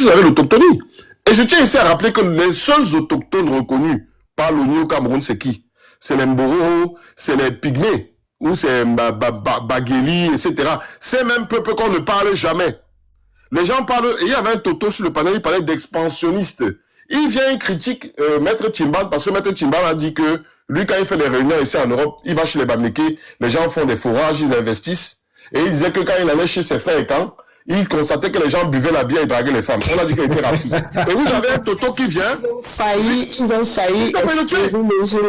vous avez l'autochtonie. Et je tiens ici à rappeler que les seuls autochtones reconnus par l'ONU au Cameroun, c'est qui? C'est les Mboro, c'est les Pygmées, ou c'est Bagueli, etc. C'est même peuple qu'on ne parle jamais. Les gens parlent, il y avait un Toto sur le panel, il parlait d'expansionniste. Il vient, il critique Maître Chimbal, parce que Maître Chimbal a dit que lui, quand il fait des réunions ici en Europe, il va chez les Bamlékés, les gens font des forages, ils investissent. Et il disait que quand il allait chez ses frères et quand, il constatait que les gens buvaient la bière et draguaient les femmes. On a dit qu'il était raciste. Et vous avez un Toto qui vient. Ils ont failli.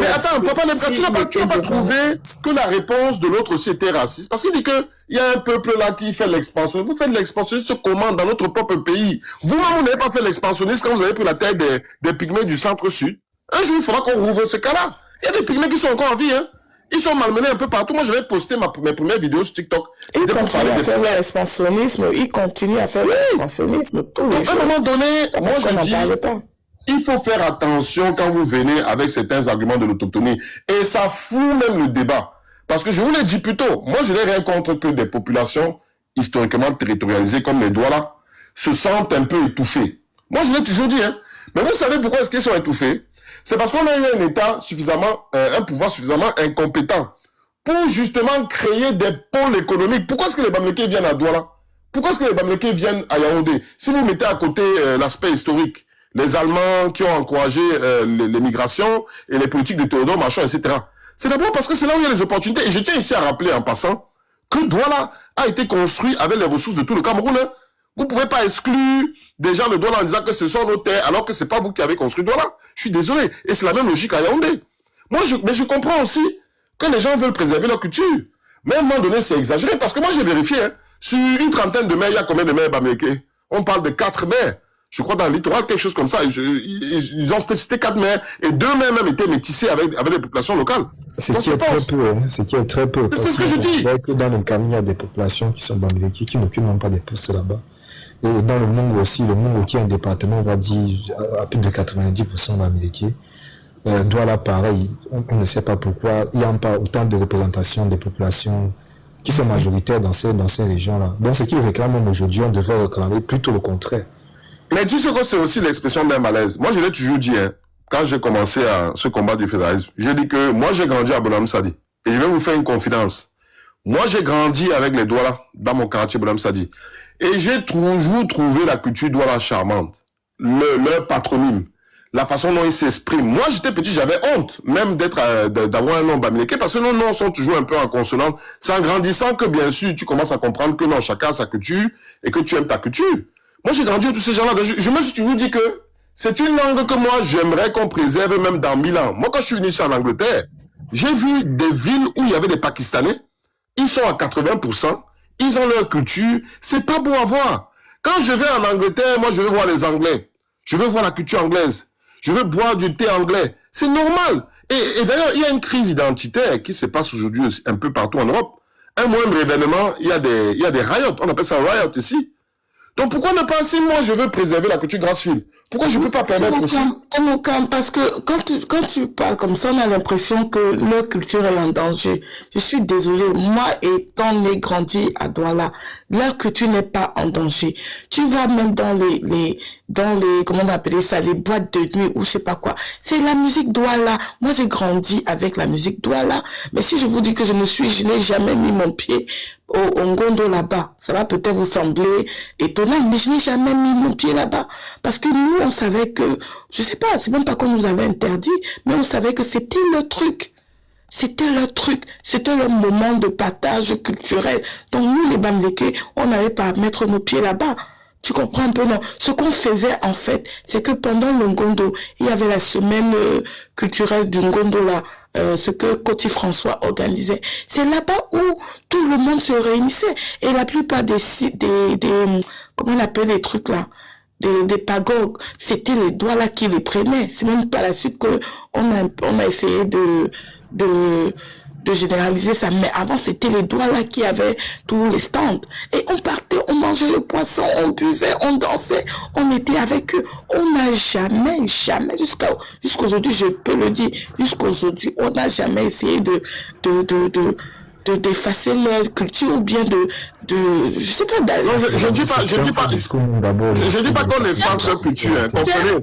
Mais attends, papa, tu n'as pas trouvé que la réponse de l'autre aussi était raciste. Parce qu'il dit qu'il y a un peuple là qui fait l'expansion. Vous faites l'expansionnisme comment dans notre propre pays? Vous n'avez pas fait l'expansionnisme quand vous avez pris la terre des Pygmées du centre-sud. Un jour, il faudra qu'on rouvre ce cas-là. Il y a des Pygmées qui sont encore en vie, hein. Ils sont malmenés un peu partout. Moi, je vais poster mes premières vidéos sur TikTok. Ils continuent à faire l'expansionnisme. Ils continuent à faire l'expansionnisme tous les jours. À un moment donné, moi, je dis, il faut faire attention quand vous venez avec certains arguments de l'autochtonie. Et ça fout même le débat. Parce que je vous l'ai dit plus tôt, moi, je n'ai rien contre que des populations historiquement territorialisées comme les Douala se sentent un peu étouffées. Moi, je l'ai toujours dit, hein. Mais vous savez pourquoi est-ce qu'ils sont étouffés? C'est parce qu'on a eu un État suffisamment, un pouvoir suffisamment incompétent pour justement créer des pôles économiques. Pourquoi est-ce que les Bamlékés viennent à Douala? Pourquoi est-ce que les Bamlékés viennent à Yaoundé? Si vous mettez à côté l'aspect historique, les Allemands qui ont encouragé les migrations et les politiques de Théodore Marchand, etc. C'est d'abord parce que c'est là où il y a les opportunités. Et je tiens ici à rappeler en passant que Douala a été construit avec les ressources de tout le Cameroun. Hein. Vous ne pouvez pas exclure des gens de Douala en disant que ce sont nos terres, alors que ce n'est pas vous qui avez construit Douala. Je suis désolé. Et c'est la même logique à Yaoundé. Mais je comprends aussi que les gens veulent préserver leur culture. Mais à un moment donné, c'est exagéré. Parce que moi, j'ai vérifié. Hein, sur une trentaine de maires, il y a combien de maires bamlékés? On parle de 4 maires. Je crois dans le littoral, quelque chose comme ça. Ils ont cité 4 maires. Et 2 maires même étaient métissés avec les populations locales. Ce qui est très peu. Ce qui est très peu. C'est ce que je dis. Que dans le Cameroun, il y a des populations qui sont bamlékés, qui n'occupent même pas des postes là-bas. Et dans le Mungu aussi, le Mungu qui est un département, on va dire, à plus de 90% bamlékés. Douala, pareil, on ne sait pas pourquoi, il n'y a pas autant de représentation des populations qui sont majoritaires dans ces régions-là. Donc ce qu'ils réclament aujourd'hui, on devrait réclamer plutôt le contraire. Mais tu sais que c'est aussi l'expression d'un malaise. Moi, je l'ai toujours dit, hein, quand j'ai commencé à ce combat du fédéralisme, j'ai dit que moi, j'ai grandi à Bonhomme Sadi. Et je vais vous faire une confidence. Moi, j'ai grandi avec les Douala dans mon quartier Bonhomme Sadi. Et j'ai toujours trouvé la culture Douala charmante. Leur patronyme. La façon dont ils s'expriment. Moi, j'étais petit, j'avais honte même d'avoir un nom bamléké parce que nos noms sont toujours un peu en consonance. C'est en grandissant que, bien sûr, tu commences à comprendre que non, chacun a sa culture et que tu aimes ta culture. Moi, j'ai grandi avec tous ces gens-là. Je me suis toujours dit que c'est une langue que moi, j'aimerais qu'on préserve même dans 1000 ans. Moi, quand je suis venu ici en Angleterre, j'ai vu des villes où il y avait des Pakistanais. Ils sont à 80%. Ils ont leur culture. C'est pas beau à voir. Quand je vais en Angleterre, moi, je veux voir les Anglais. Je veux voir la culture anglaise. Je veux boire du thé anglais. C'est normal. Et d'ailleurs, il y a une crise identitaire qui se passe aujourd'hui un peu partout en Europe. Un moindre événement, il y a des riots. On appelle ça riot ici. Donc pourquoi ne pas, si moi je veux préserver la culture Grassfield, pourquoi je ne peux pas permettre aussi? Parce que quand tu parles comme ça, on a l'impression que leur culture est en danger. Je suis désolée, moi étant né, grandi à Douala, leur culture n'est pas en danger. Tu vas même dans les comment on appelle ça, les boîtes de nuit ou je sais pas quoi. C'est la musique Douala. Moi j'ai grandi avec la musique Douala. Mais si je vous dis que je n'ai jamais mis mon pied au Ngondo là-bas, ça va peut-être vous sembler étonnant, mais je n'ai jamais mis mon pied là-bas. Parce que nous, on savait que, je sais pas, c'est même pas qu'on nous avait interdit, mais on savait que c'était le truc. C'était leur truc, c'était leur moment de partage culturel. Donc nous, les Bamlékés, on n'avait pas à mettre nos pieds là-bas. Tu comprends un peu, non? Ce qu'on faisait, en fait, c'est que pendant le Ngondo, il y avait la semaine culturelle du Ngondo, là, ce que Coty François organisait. C'est là-bas où tout le monde se réunissait. Et la plupart des comment on appelle les trucs, là? Des pagodes, c'était les Douala qui les prenaient. C'est même par la suite que on a essayé de généraliser ça. Mais avant, c'était les Douala qui avaient tous les stands. Et on partait, on mangeait le poisson, on buvait, on dansait, on était avec eux. On n'a jamais, jusqu'aujourd'hui, je peux le dire, jusqu'aujourd'hui, on n'a jamais essayé d'effacer leur culture ou bien je sais pas. Je dis pas qu'on efface leur culture. Comprenez?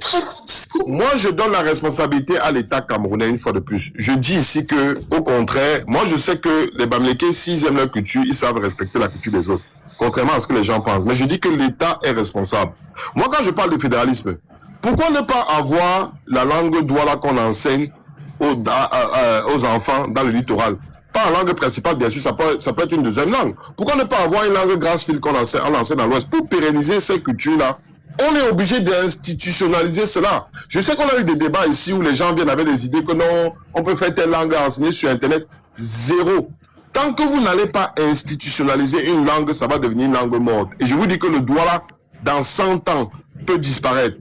Moi, je donne la responsabilité à l'État camerounais une fois de plus. Je dis ici que, au contraire, moi je sais que les Bamileke, s'ils aiment leur culture, ils savent respecter la culture des autres. Contrairement à ce que les gens pensent. Mais je dis que l'État est responsable. Moi, quand je parle de fédéralisme, pourquoi ne pas avoir la langue douala qu'on enseigne aux enfants dans le littoral? Pas en langue principale, bien sûr, ça peut être une deuxième langue. Pourquoi ne pas avoir une langue grasse-fil qu'on enseigne dans l'Ouest? Pour pérenniser ces cultures-là, on est obligé d'institutionnaliser cela. Je sais qu'on a eu des débats ici où les gens viennent avec des idées que non, on peut faire telle langue à enseigner sur Internet. Zéro. Tant que vous n'allez pas institutionnaliser une langue, ça va devenir une langue morte. Et je vous dis que le douala, dans 100 ans, peut disparaître.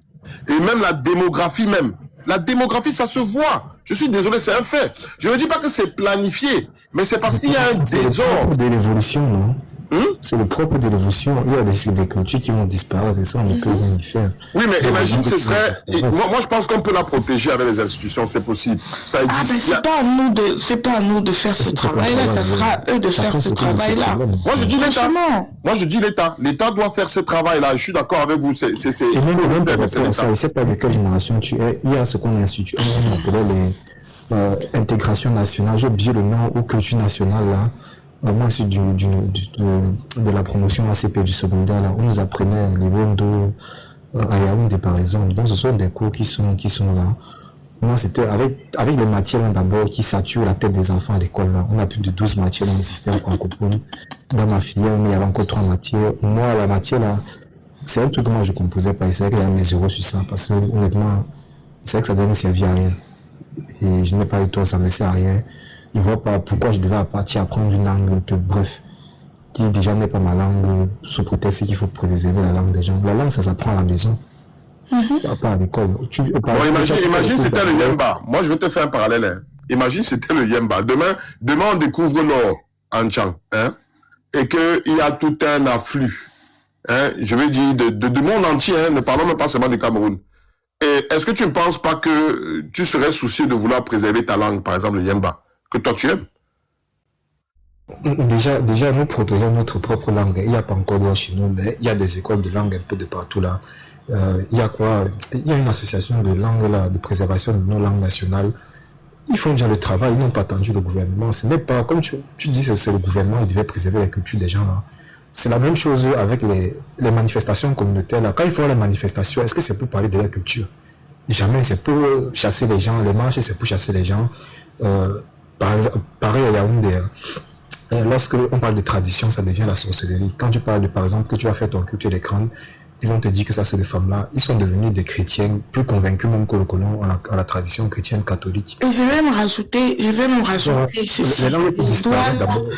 Et même la démographie ça se voit. Je suis désolé, c'est un fait. Je ne dis pas que c'est planifié, mais c'est parce qu'il y a un désordre. C'est le propre de l'évolution, non? C'est le propre de l'évolution. Il y a des cultures qui vont disparaître et ça, on ne peut rien y faire. Oui, mais imagine, ce serait... Moi, je pense qu'on peut la protéger avec les institutions, c'est possible. Ça existe. Mais c'est pas à nous de faire ce travail-là, ça sera à eux de faire ce travail-là. Moi, je dis l'État. Moi, je dis l'État. L'État doit faire ce travail-là. Je suis d'accord avec vous. C'est ça. Je sais pas de quelle génération tu es. Il y a ce qu'on institue. On appelait les intégrations nationales. J'ai oublié le nom ou culture nationale, là. Moi, c'est de la promotion ACP du secondaire, là. On nous apprenait les Wondo à Yaoundé, par exemple. Donc, ce sont des cours qui sont là. Moi, c'était avec les matières, là, d'abord, qui saturent la tête des enfants à l'école, là. On a plus de 12 matières dans le système francophone. Dans ma filière, mais il y avait encore 3 matières. Moi, la matière, là, c'est un truc que moi, je composais pas. C'est vrai qu'il y a mes euros sur ça, parce que, honnêtement, c'est vrai que ça devait me servir à rien. Et je n'ai pas eu tort, ça me sert à rien. Je ne vois pas pourquoi je devais partir apprendre une langue qui déjà n'est pas ma langue, sous prétexte qu'il faut préserver la langue des gens. La langue, ça s'apprend à la maison, pas à l'école. Imagine c'était le Yemba. Moi, je vais te faire un parallèle. Hein. Imagine c'était le Yemba. Demain, on découvre l'or en Tchang, hein, et qu'il y a tout un afflux, hein, je veux dire, de monde entier, hein, ne parlons même pas seulement du Cameroun. Et est-ce que tu ne penses pas que tu serais soucieux de vouloir préserver ta langue, par exemple le Yemba, que toi tu aimes? Déjà, nous protégeons notre propre langue. Il n'y a pas encore droit chez nous, mais il y a des écoles de langue un peu de partout là. Il y a une association de langue là, de préservation de nos langues nationales. Ils font déjà le travail, ils n'ont pas attendu le gouvernement. Ce n'est pas, comme tu dis, c'est le gouvernement, il devait préserver la culture des gens là. C'est la même chose avec les manifestations communautaires là. Quand ils font les manifestations, est-ce que c'est pour parler de la culture? Jamais, c'est pour chasser les gens. Les marches, c'est pour chasser les gens. Pareil à Yaoundé. Lorsque on parle de tradition, ça devient la sorcellerie. Quand tu parles de, par exemple, que tu vas faire ton culture des crânes, ils vont te dire que ça, c'est des femmes-là. Ils sont devenus des chrétiens, plus convaincus même que le colon à la tradition chrétienne catholique. Et je vais me rajouter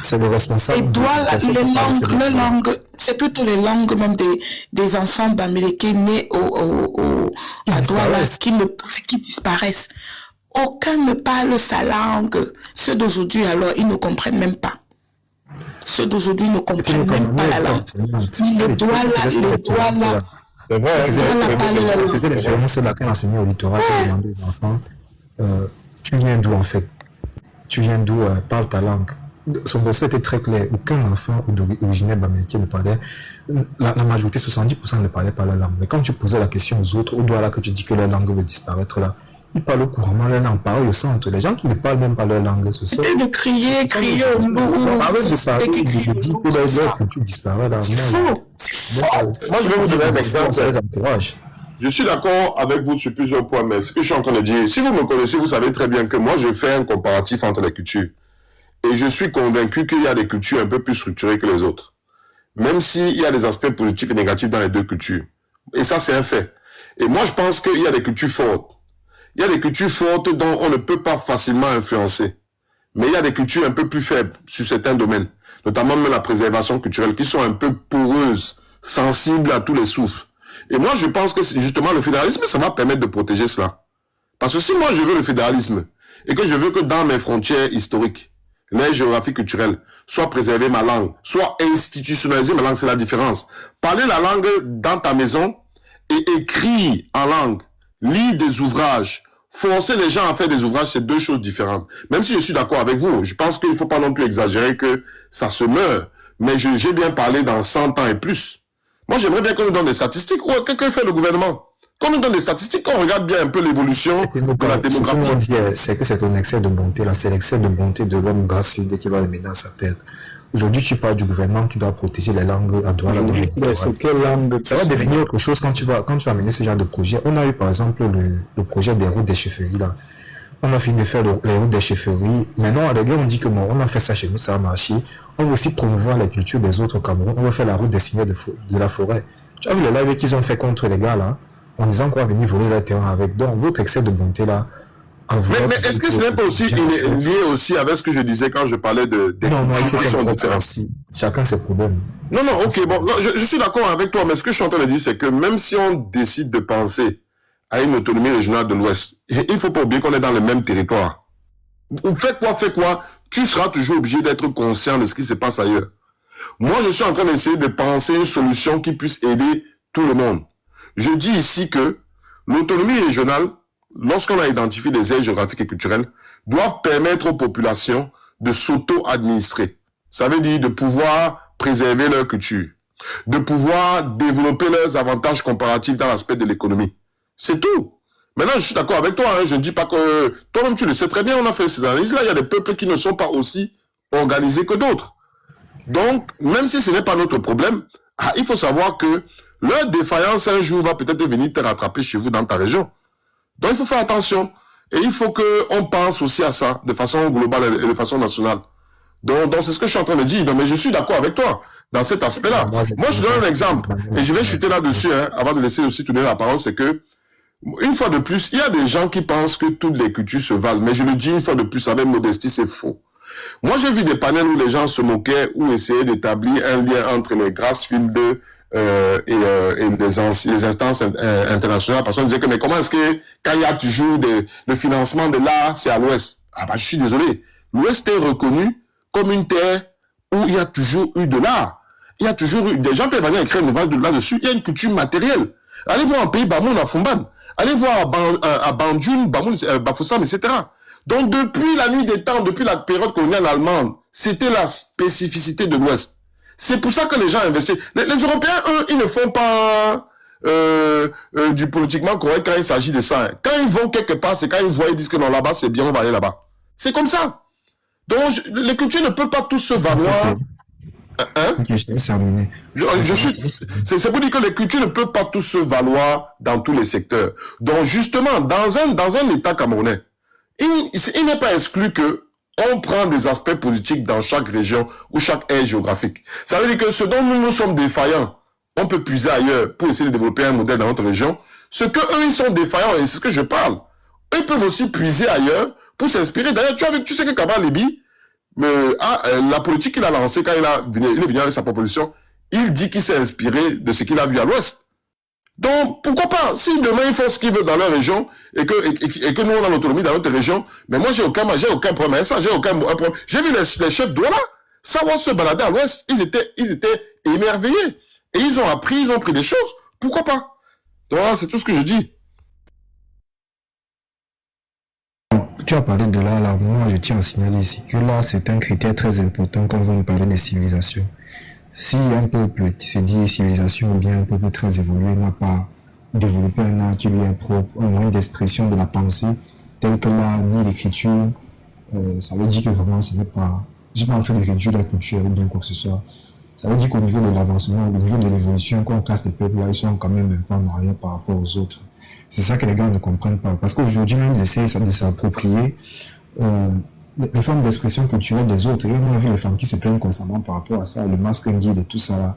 c'est le responsable. Les langues, c'est plutôt les langues même des enfants bamileke nés à Douala qui disparaissent. Aucun ne parle sa langue. Ceux d'aujourd'hui, alors, ils ne comprennent même pas. Ceux d'aujourd'hui ne comprennent même pas la langue. Les doigts là. C'est vrai. C'est l'expérience là qu'on a enseigné au littoral, qu'on demandait aux enfants. Tu viens d'où en fait? Tu viens d'où? Parle ta langue. Son conseil était très clair. Aucun enfant originaire bamileke ne parlait. La majorité, 70% ne parlait pas la langue. Mais quand tu posais la question aux autres, au doigt là que tu dis que leur langue veut disparaître là, ils parlent couramment leur langue. Pareil au centre. Les gens qui ne parlent même pas leur langue, ce sont... C'était de crier au loup. De dire que leur culture disparaît là. C'est faux. Moi, je vais vous donner un exemple. Je suis d'accord avec vous sur plusieurs points, mais ce que je suis en train de dire, si vous me connaissez, vous savez très bien que moi, je fais un comparatif entre les cultures. Et je suis convaincu qu'il y a des cultures un peu plus structurées que les autres. Même s'il y a des aspects positifs et négatifs dans les deux cultures. Et ça, c'est un fait. Et moi, je pense qu'il y a des cultures fortes. Il y a des cultures fortes dont on ne peut pas facilement influencer. Mais il y a des cultures un peu plus faibles sur certains domaines, notamment même la préservation culturelle, qui sont un peu poreuses, sensibles à tous les souffles. Et moi, je pense que justement le fédéralisme, ça va permettre de protéger cela. Parce que si moi, je veux le fédéralisme, et que je veux que dans mes frontières historiques, les géographies culturelles, soit préserver ma langue, soit institutionnaliser ma langue, c'est la différence. Parler la langue dans ta maison et écrire en langue, lire des ouvrages, forcer les gens à faire des ouvrages, c'est deux choses différentes. Même si je suis d'accord avec vous, je pense qu'il ne faut pas non plus exagérer que ça se meurt. Mais j'ai bien parlé dans 100 ans et plus. Moi, j'aimerais bien qu'on nous donne des statistiques. Ou quelqu'un fait le gouvernement. Qu'on nous donne des statistiques, qu'on regarde bien un peu l'évolution de la démographie. C'est que c'est un excès de bonté. Là, c'est l'excès de bonté de l'homme grâce dès qu'il va le mener à sa perte. Aujourd'hui, tu parles du gouvernement qui doit protéger les langues à droite. Ça va devenir autre chose quand tu vas mener ce genre de projet. On a eu, par exemple, le projet des routes des chefferies, là. On a fini de faire les routes des chefferies. Maintenant, les gars, on dit que bon, on a fait ça chez nous, ça a marché. On veut aussi promouvoir la culture des autres au Cameroun. On veut faire la route des seigneurs de la forêt. Tu as vu le live qu'ils ont fait contre les gars, là, en disant qu'on va venir voler leur terrain avec. Donc, votre excès de bonté, là. Mais est-ce que ce n'est pas aussi lié aussi avec ce que je disais quand je parlais non, il faut qu'on différencie. Chacun ses problèmes. Non, ok, bon, non, je suis d'accord avec toi, mais ce que je suis en train de dire, c'est que même si on décide de penser à une autonomie régionale de l'Ouest, il ne faut pas oublier qu'on est dans le même territoire. Fais quoi, tu seras toujours obligé d'être conscient de ce qui se passe ailleurs. Moi, je suis en train d'essayer de penser une solution qui puisse aider tout le monde. Je dis ici que l'autonomie régionale, lorsqu'on a identifié des aires géographiques et culturelles, doivent permettre aux populations de s'auto-administrer. Ça veut dire de pouvoir préserver leur culture, de pouvoir développer leurs avantages comparatifs dans l'aspect de l'économie. C'est tout. Maintenant, je suis d'accord avec toi, hein, je ne dis pas que... Toi-même, tu le sais très bien, on a fait ces analyses-là, il y a des peuples qui ne sont pas aussi organisés que d'autres. Donc, même si ce n'est pas notre problème, il faut savoir que leur défaillance un jour va peut-être venir te rattraper chez vous dans ta région. Donc, il faut faire attention. Et il faut qu'on pense aussi à ça de façon globale et de façon nationale. Donc c'est ce que je suis en train de dire. Donc, mais je suis d'accord avec toi dans cet aspect-là. Moi, je donne un exemple. Et je vais chuter là-dessus, hein, avant de laisser aussi tourner la parole. C'est que, une fois de plus, il y a des gens qui pensent que toutes les cultures se valent. Mais je le dis une fois de plus avec modestie, c'est faux. Moi, j'ai vu des panels où les gens se moquaient ou essayaient d'établir un lien entre les Grassfield et les instances internationales, parce qu'on disait que mais comment est-ce que quand il y a toujours le financement de l'art, c'est à l'Ouest? Je suis désolé. L'Ouest est reconnu comme une terre où il y a toujours eu de l'art. Il y a toujours eu, des gens peuvent venir écrire une ouvrage là-dessus, il y a une culture matérielle. Allez voir un pays, Bamoun, à Fumban. Allez voir à Banjul, Bamoun, Bafoussam, etc. Donc depuis la nuit des temps, depuis la période coloniale allemande, c'était la spécificité de l'Ouest. C'est pour ça que les gens investissent. Les Européens, eux, ils ne font pas du politiquement correct quand il s'agit de ça. Quand ils vont quelque part, c'est quand ils voient, ils disent que non, là-bas, c'est bien, on va aller là-bas. C'est comme ça. Donc, les cultures ne peuvent pas tous se valoir. Ok, je t'ai terminé. C'est pour dire que les cultures ne peuvent pas tous se valoir dans tous les secteurs. Donc, justement, dans un État camerounais, il n'est pas exclu que on prend des aspects positifs dans chaque région ou chaque aire géographique. Ça veut dire que ce dont nous sommes défaillants, on peut puiser ailleurs pour essayer de développer un modèle dans notre région. Ce que eux, ils sont défaillants, et c'est ce que je parle. Eux peuvent aussi puiser ailleurs pour s'inspirer. D'ailleurs, tu sais que Kaba Lébi, la politique qu'il a lancée quand il est venu avec sa proposition, il dit qu'il s'est inspiré de ce qu'il a vu à l'Ouest. Donc, pourquoi pas? Si demain ils font ce qu'ils veulent dans leur région et que nous on a l'autonomie dans notre région, mais moi j'ai aucun problème avec ça, j'ai aucun problème. J'ai vu les chefs Douala savoir se balader à l'Ouest, ils étaient émerveillés et ils ont appris, ils ont pris des choses. Pourquoi pas? Donc voilà, c'est tout ce que je dis. Tu as parlé de là, moi je tiens à signaler ici que là c'est un critère très important quand on parle des civilisations. Si un peuple qui se dit civilisation ou bien un peuple très évolué n'a pas développé un art qui lui est propre, un moyen d'expression de la pensée, tel que l'art ni l'écriture, ça veut dire que vraiment ce n'est pas... Je ne suis pas en train de réduire la culture ou bien quoi que ce soit. Ça veut dire qu'au niveau de l'avancement, au niveau de l'évolution, quand on classe les peuples, là, ils sont quand même un peu en arrière par rapport aux autres. C'est ça que les gars ne comprennent pas. Parce qu'aujourd'hui même, ils essayent de s'approprier les formes d'expression culturelle des autres. Et on a vu les femmes qui se plaignent constamment par rapport à ça, le masque guide et tout ça là.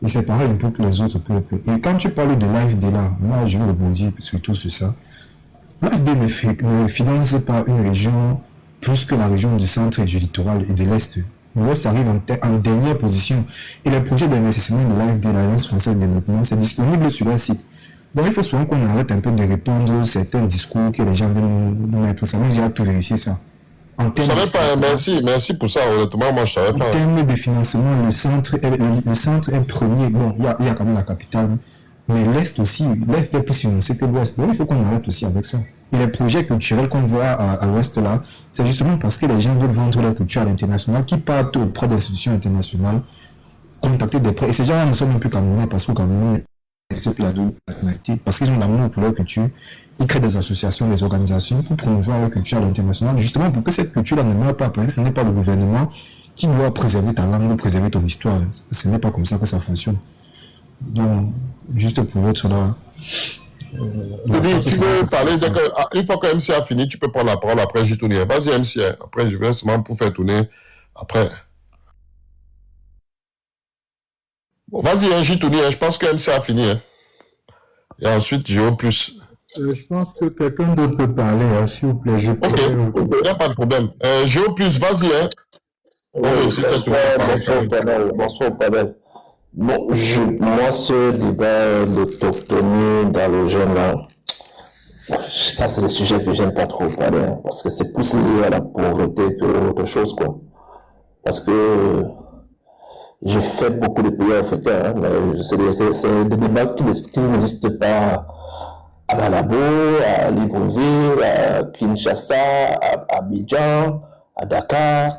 Et c'est pareil un peu pour les autres peuples. Et quand tu parles de l'AFD là, moi je veux rebondir surtout sur ça. L'AFD ne finance pas une région plus que la région du centre et du littoral et de l'Est. L'Ouest arrive en dernière position. Et les projets d'investissement de l'AFD, l'Alliance française de développement, c'est disponible sur leur site. Donc il faut souvent qu'on arrête un peu de répondre à certains discours que les gens veulent nous mettre. Ça, moi j'ai tout vérifié ça. Je savais pas, merci pour ça, honnêtement, moi je savais pas. En termes de financement, le centre est premier. Bon, il y a quand même la capitale, mais l'Est aussi, l'Est est plus financé que l'Ouest. Donc il faut qu'on arrête aussi avec ça. Et les projets culturels qu'on voit à l'Ouest là, c'est justement parce que les gens veulent vendre leur culture à l'international, qui partent auprès d'institutions internationales, contacter des prêts. Et ces gens-là ne sont même plus camerounais parce qu'au Cameroun, parce qu'ils ont l'amour pour leur culture, ils créent des associations, des organisations pour promouvoir leur culture à l'international, justement pour que cette culture-là ne meure pas, parce que ce n'est pas le gouvernement qui doit préserver ta langue ou préserver ton histoire. Ce n'est pas comme ça que ça fonctionne. Donc, juste pour être là. Tu veux parler une fois que MC a fini, tu peux prendre la parole après j'ai tourné. Vas-y MC, après je viens seulement pour faire tourner après. Bon, vas-y, j'ai tourné, je pense que MC a fini. Et ensuite, Géo plus. Je pense que quelqu'un d'autre peut parler, s'il vous plaît. Ok, il n'y a pas de problème. Géo plus, vas-y. Bonsoir au panel. Bon, moi, ce débat d'autochtonie dans le jeune, là, ça, c'est des sujets que j'aime pas trop parler, parce que c'est plus lié à la pauvreté que autre chose, quoi. Parce que j'ai fait beaucoup de pays africains, mais c'est des débats qui n'existent pas à Malabo, à Libreville, à Kinshasa, à Abidjan, à Dakar,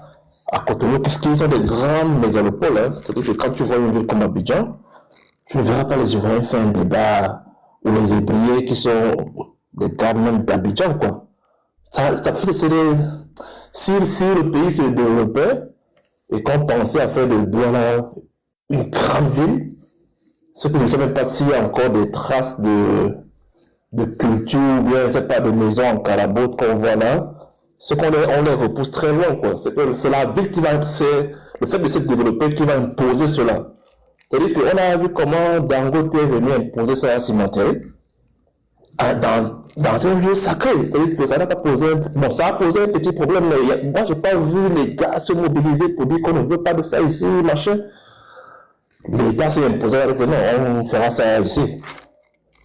à Cotonou, parce qu'ils sont des grands mégalopoles. C'est-à-dire que quand tu vois une ville comme Abidjan, tu ne verras pas les Ivoiriens faire un débat ou les Hébriers qui sont des gars même d'Abidjan, quoi. Ça fait que si le pays se développait et qu'on pensait à faire de Douala une grande ville, ce que je ne sais même pas s'il y a encore des traces de culture ou bien c'est pas de maisons en carabote qu'on voit là, ce qu'on les repousse très loin, quoi. C'est la ville qui va, c'est le fait de se développer qui va imposer cela. C'est-à-dire qu'on a vu comment Dangote est venu imposer ça à Cimenterie dans un lieu sacré. C'est-à-dire que ça n'a pas posé ça a posé un petit problème, mais moi j'ai pas vu les gars se mobiliser pour dire qu'on ne veut pas de ça ici, machin. L'État s'est imposé avec non, on fera ça ici.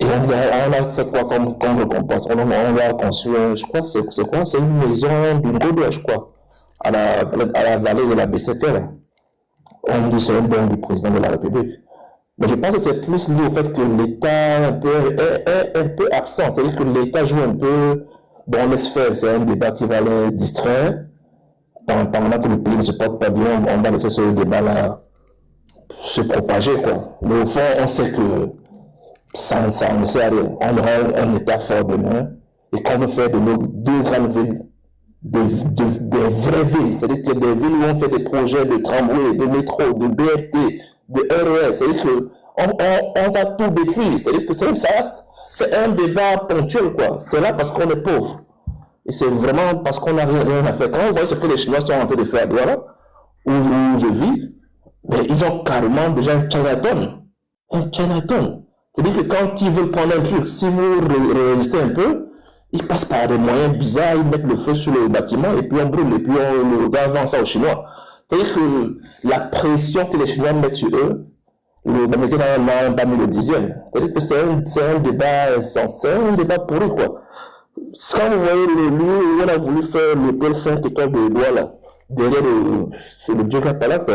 Et on a fait quoi comme récompense? On a construit, je crois, c'est une maison d'une Gaulois, je crois, à la vallée de la BCT. On dit c'est un don du président de la République. Mais je pense que c'est plus lié au fait que l'État est un peu absent. C'est-à-dire que l'État joue un peu dans les sphères. C'est un débat qui va les distraire. Pendant que le pays ne se porte pas bien, on va laisser ce débat-là se propager, quoi. Mais au fond, on sait que ça ne sert à rien. On aura un État fort demain et qu'on veut faire de nos deux grandes villes des vraies villes. C'est-à-dire que des villes où on fait des projets de tramway, de métro, de BRT, de RER. C'est-à-dire qu'on va tout détruire. C'est-à-dire que c'est un débat ponctuel, quoi. C'est là parce qu'on est pauvre. Et c'est vraiment parce qu'on n'a rien à faire. Quand on voit ce que les Chinois sont en train de faire à Douala, où je vis, mais ils ont carrément déjà un Chinatown. Un Chinatown. C'est-à-dire que quand ils veulent prendre un truc, si vous résistez un peu, ils passent par des moyens bizarres, ils mettent le feu sur le bâtiment et puis on brûle, et puis le gars vend ça aux Chinois. C'est-à-dire que la pression que les Chinois mettent sur eux, l'Américain n'a pas mis le 10e. C'est-à-dire que c'est un débat insensé, un débat pourri, quoi. Quand vous voyez le lieu où on a voulu faire l'hôtel 5 étoiles de Douala, derrière le Djoka Palace,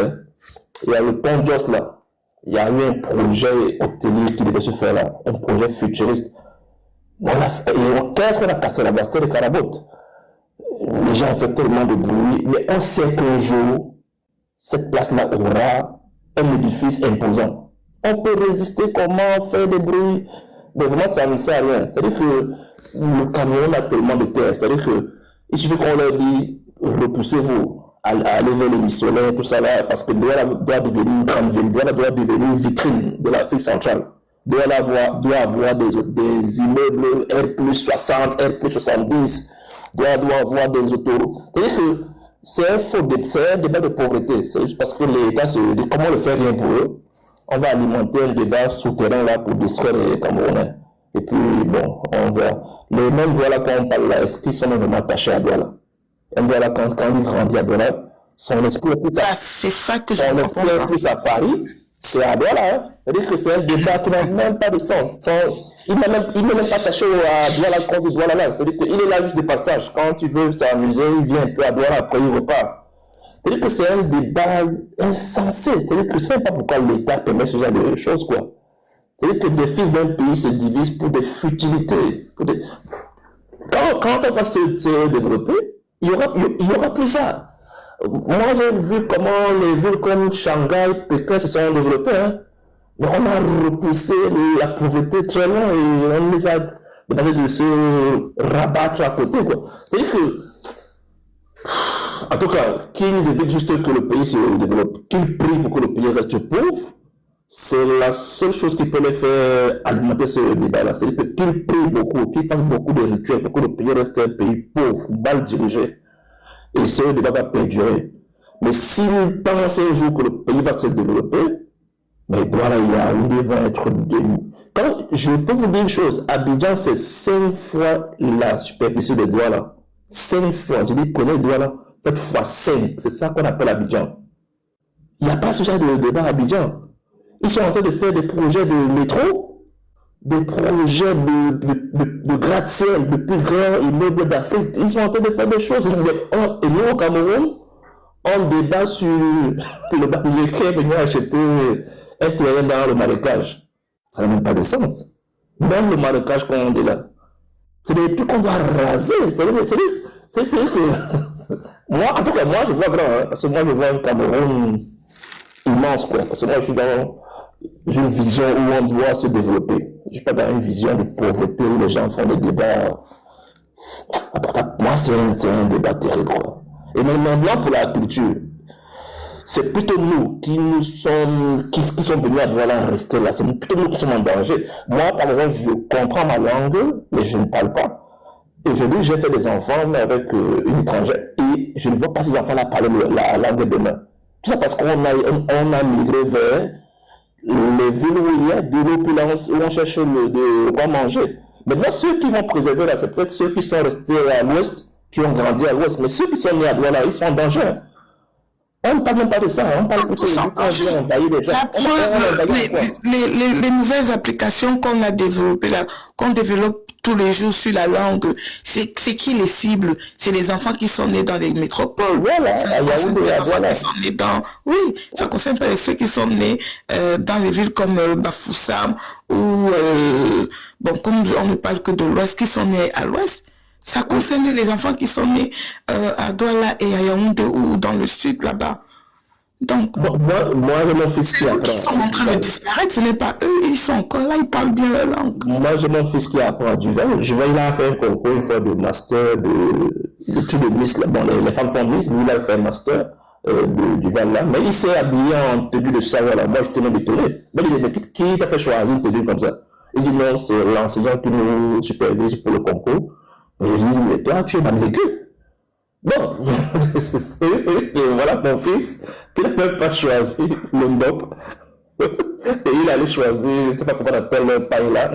il y a le pont Joss là. Il y a eu un projet hôtelier qui devait se faire là, un projet futuriste. Et qu'est-ce qu'on a cassé là-bas? C'était le carabote. Les gens ont fait tellement de bruit, mais on sait qu'un jour, cette place-là aura un édifice imposant. On peut résister, comment faire des bruits, mais vraiment ça ne sert à rien. C'est-à-dire que le Cameroun a tellement de terre, c'est-à-dire qu'il suffit qu'on leur dit repoussez-vous, aller vers les missionnaires, tout ça là, parce que Douala doit devenir une grande ville, Douala doit devenir une vitrine de l'Afrique centrale. Doit avoir des immeubles R+60, R+70, doit avoir des autoroutes. C'est-à-dire que c'est un débat de pauvreté. C'est juste parce que l'État se dit comment le faire rien pour eux. On va alimenter un débat souterrain là pour distraire les Camerounais. Et puis, bon, on voit. Les mêmes Douala quand on parle là, est-ce qu'ils sont vraiment attachés à Douala? Un Douala, quand il grandit à Douala, son esprit est plus c'est ça que je comprends pas. Plus à Paris, c'est à Douala. Hein. C'est-à-dire que c'est un débat qui n'a même pas de sens. Il n'est même pas attaché à Douala quand il Douala là. C'est-à-dire qu'il est là juste de passage. Quand il veut s'amuser, il vient un peu à Douala, après il repart. C'est-à-dire que c'est un débat insensé. C'est-à-dire que je ne sais pas pourquoi l'État permet ce genre de choses, quoi. C'est-à-dire que les fils d'un pays se divisent pour des futilités. Quand quand on va se développer, il y aura plus ça. Moi, j'ai vu comment les villes comme Shanghai, Pékin se sont développées. Hein. Mais on a repoussé la pauvreté très loin et on les a demandé de se rabattre à côté. C'est-à-dire que, en tout cas, qu'ils évitent juste que le pays se développe, qu'ils prient pour que le pays reste pauvre, c'est la seule chose qui peut les faire alimenter ce débat-là. C'est-à-dire qu'ils prient beaucoup, qu'ils fassent beaucoup de rituels pour que le pays reste un pays pauvre, mal dirigé. Et ce débat va perdurer. Mais s'ils pensent un jour que le pays va se développer, mais voilà, il va être demi. Je peux vous dire une chose, Abidjan, c'est 5 fois la superficie de Douala. 5 fois. Je dis, prenez Douala, faites fois 5. C'est ça qu'on appelle Abidjan. Il n'y a pas ce genre de débat à Abidjan. Ils sont en train de faire des projets de métro, des projets de gratte-ciel, de plus grands immeubles d'Afrique. Ils sont en train de faire des choses. Et nous, au Cameroun, on débat sur le banquier qui est venu acheter un terrain dans le marécage. Ça n'a même pas de sens. Même le marécage qu'on dit là. C'est des trucs qu'on doit raser. C'est que... moi, en tout cas, moi, je vois grand. Hein, parce que moi, je vois un Cameroun immense. Parce que moi, je suis dans une vision où on doit se développer. Je ne suis pas dans une vision de pauvreté où les gens font des débats. Moi, c'est un débat terrible. Et maintenant, pour la culture, c'est plutôt nous qui sont venus à Douala rester là. C'est plutôt nous qui sommes en danger. Moi, par exemple, je comprends ma langue, mais je ne parle pas. Aujourd'hui, j'ai fait des enfants avec une étrangère et je ne vois pas ces enfants-là parler la langue de main. Tout ça parce qu'on a migré vers les villes où il y a de l'opulence, où on cherche de quoi manger. Maintenant, ceux qui vont préserver là, c'est peut-être ceux qui sont restés à l'ouest, qui ont grandi à l'ouest, mais ceux qui sont nés à Douala, ils sont en danger. On ne parle même pas de ça, on parle plutôt de envahir les gens. Les nouvelles applications qu'on a développées là, qu'on développe tous les jours sur la langue, c'est qui les cibles? C'est les enfants qui sont nés dans les métropoles. Voilà, ça ne concerne pas les enfants qui sont nés dans... Oui, ça ne concerne pas ceux qui sont nés dans les villes comme Bafoussam ou... bon, comme on ne parle que de l'Ouest, qui sont nés à l'Ouest. Ça concerne les enfants qui sont nés à Douala et à Yaoundé ou dans le sud là-bas. Donc, moi, j'ai mon fils qui apprend. Ils sont en train de disparaître, ce n'est pas eux, ils sont encore là, ils parlent bien la langue. Moi, j'ai mon fils qui apprend du Duval. Il a fait un concours une fois de master de tout de Miss. Bon, les femmes font Miss, lui, il a fait un master du Duval là. Mais il s'est habillé en tenue de savoir là. Moi, j'étais même étonné. Mais il dit, qui t'a fait choisir une tenue comme ça? Il dit non, c'est l'enseignant qui nous supervise pour le concours. Et je dis, mais toi, tu es maléfique. Bon, et voilà mon fils, qui n'a même pas choisi le NDOP. Et il allait choisir, je ne sais pas comment on appelle le paille là.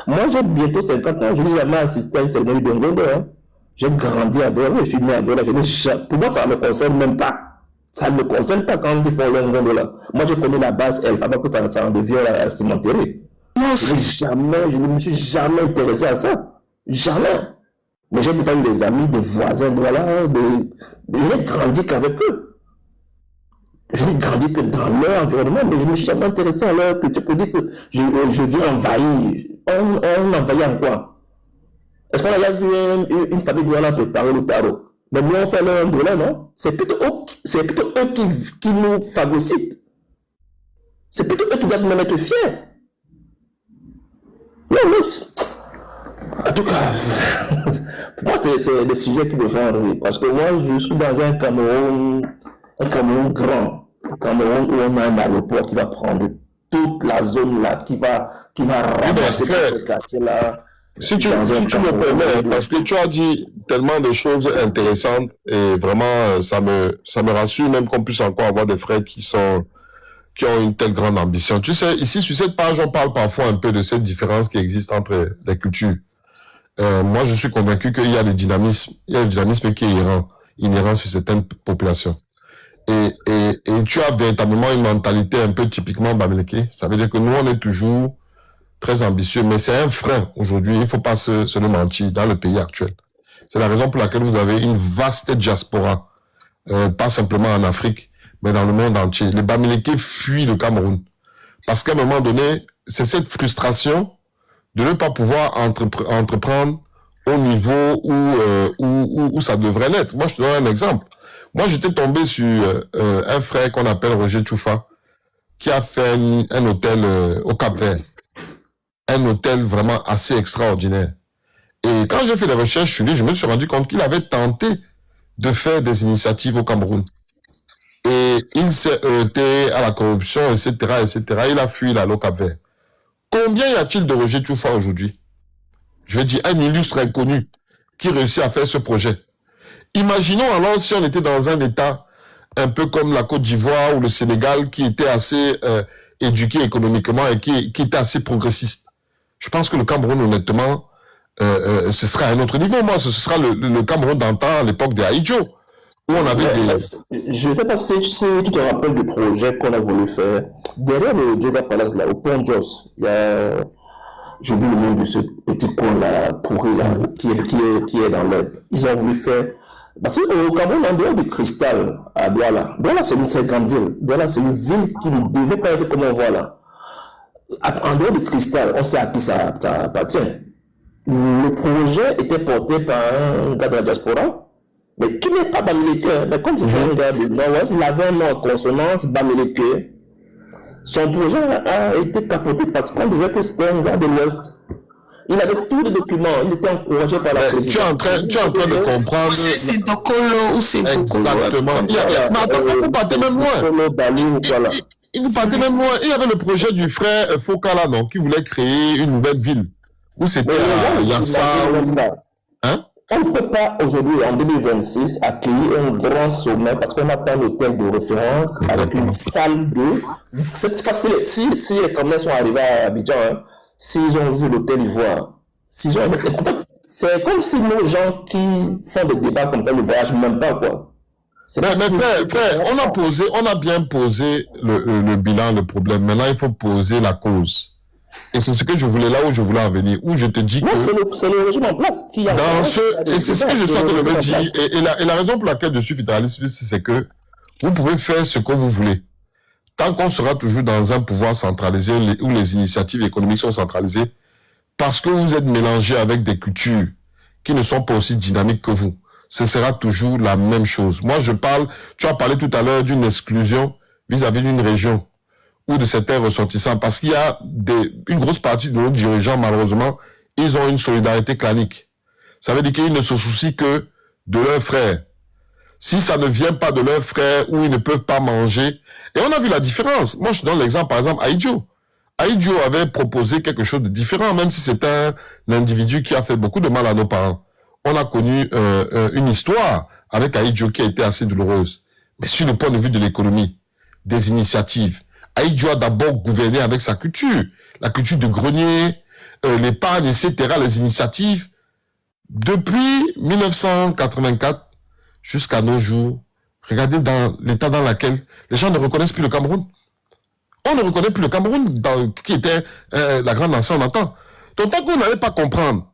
Moi, j'ai bientôt 50 ans, je n'ai jamais assisté à une cérémonie de Ngondo. Hein. J'ai grandi à Douala, je suis né à Douala. Pour moi, ça ne me concerne même pas. Ça ne me concerne pas quand ils font le Ngondo là. Moi, j'ai connu la base Elf avant que ça en devienne la cimenterie. Je ne me suis jamais intéressé à ça. Jamais. Mais j'ai pas eu des amis, des voisins, voilà, je n'ai grandi qu'avec eux. Je n'ai grandi que dans leur environnement, mais je ne me suis jamais intéressé à leur culture pour dire que je viens envahir. On envahit en quoi? Est-ce qu'on a déjà vu une famille de Douala préparer le tarot? Mais nous, on fait leur Douala, non? C'est plutôt eux qui nous phagocytent. C'est plutôt eux qui doivent même être fiers. Non. En tout cas, pour moi, c'est des sujets qui me font rire. Parce que moi, je suis dans un Cameroun grand. Un Cameroun où on a un aéroport qui va prendre toute la zone là, qui va ramasser ce quartier-là. Si tu me permets, parce que tu as dit tellement de choses intéressantes et vraiment, ça me rassure même qu'on puisse encore avoir des frères qui ont une telle grande ambition. Tu sais, ici, sur cette page, on parle parfois un peu de cette différence qui existe entre les cultures. Moi, je suis convaincu qu'il y a le dynamisme qui est inhérent sur certaines populations. Et tu as véritablement une mentalité un peu typiquement bamileke. Ça veut dire que nous, on est toujours très ambitieux, mais c'est un frein aujourd'hui. Il ne faut pas se le mentir dans le pays actuel. C'est la raison pour laquelle vous avez une vaste diaspora, pas simplement en Afrique, mais dans le monde entier. Les bamileke fuient le Cameroun. Parce qu'à un moment donné, c'est cette frustration de ne pas pouvoir entreprendre au niveau où ça devrait l'être. Moi, je te donne un exemple. Moi, j'étais tombé sur un frère qu'on appelle Roger Tchoufa, qui a fait un hôtel au Cap-Vert. Un hôtel vraiment assez extraordinaire. Et quand j'ai fait des recherches sur lui, je me suis rendu compte qu'il avait tenté de faire des initiatives au Cameroun. Et il s'est heurté à la corruption, etc., etc. Il a fui là, au Cap-Vert. Combien y a-t-il de Roger Tchoufa aujourd'hui? Je veux dire, un illustre inconnu qui réussit à faire ce projet. Imaginons alors si on était dans un État un peu comme la Côte d'Ivoire ou le Sénégal qui était assez éduqué économiquement et qui était assez progressiste. Je pense que le Cameroun, honnêtement, ce sera à un autre niveau. Moi, ce sera le Cameroun d'antan à l'époque des Aïdjo, où on avait des... Je ne sais pas si tu te rappelles du projet qu'on a voulu faire. Derrière le Djoga Palace, là, au Pont Jos, il y a... J'oublie le nom de ce petit coin là, pourri là, qui est dans l'herbe. Ils ont voulu faire... Parce qu'au Cameroun, en dehors du Cristal, à Douala, Douala c'est une très grande ville. Douala c'est une ville qui ne devait pas être comme on voit là. En dehors du Cristal, on sait à qui ça appartient. Le projet était porté par un gars de la diaspora, mais qui n'est pas Bamileke. Mais comme c'était un gars du Nord-Ouest, il avait un nom en consonance, Bamileke. Son projet a été capoté parce qu'on disait que c'était un gars de l'Ouest. Il avait tous les documents, il était encouragé par la présidence. Tu es en train de comprendre. C'est Dokolo ou c'est Bokolo. Exactement. Mais attends, vous partez même loin. Vous partez même loin. Il y avait le projet du frère Foka là, non, qui voulait créer une nouvelle ville. Où c'était à Yassa. Hein? On ne peut pas aujourd'hui, en 2026, accueillir un grand sommet parce qu'on n'a pas un hôtel de référence avec une salle de... Si les Camerounais sont arrivés à Abidjan, hein, s'ils ont vu l'hôtel Ivoire, c'est comme si nos gens qui font des débats comme ça ne voyagent même pas, quoi. Mais frère, on a bien posé le bilan, le problème. Maintenant, il faut poser la cause. Et c'est ce que je voulais, là où je voulais en venir, où je te dis que... c'est le régime en place qui a... Et c'est ce que je suis en train de me dire. Et la raison pour laquelle je suis fédéraliste, c'est que vous pouvez faire ce que vous voulez. Tant qu'on sera toujours dans un pouvoir centralisé où les initiatives économiques sont centralisées, parce que vous êtes mélangé avec des cultures qui ne sont pas aussi dynamiques que vous, ce sera toujours la même chose. Moi, tu as parlé tout à l'heure d'une exclusion vis-à-vis d'une région ou de certains ressortissants, parce qu'il y a une grosse partie de nos dirigeants, malheureusement, ils ont une solidarité clanique. Ça veut dire qu'ils ne se soucient que de leurs frères. Si ça ne vient pas de leurs frères, ou ils ne peuvent pas manger, et on a vu la différence. Moi, je donne l'exemple, par exemple, Aïdjo. Aïdjo avait proposé quelque chose de différent, même si c'est un individu qui a fait beaucoup de mal à nos parents. On a connu une histoire avec Aïdjo qui a été assez douloureuse. Mais sur le point de vue de l'économie, des initiatives, Aïdjo a d'abord gouverné avec sa culture, la culture de grenier, l'épargne, etc., les initiatives. Depuis 1984 jusqu'à nos jours, regardez dans l'état dans lequel les gens ne reconnaissent plus le Cameroun. On ne reconnaît plus le Cameroun qui était la grande nation en temps. Donc tant qu'on n'allait pas comprendre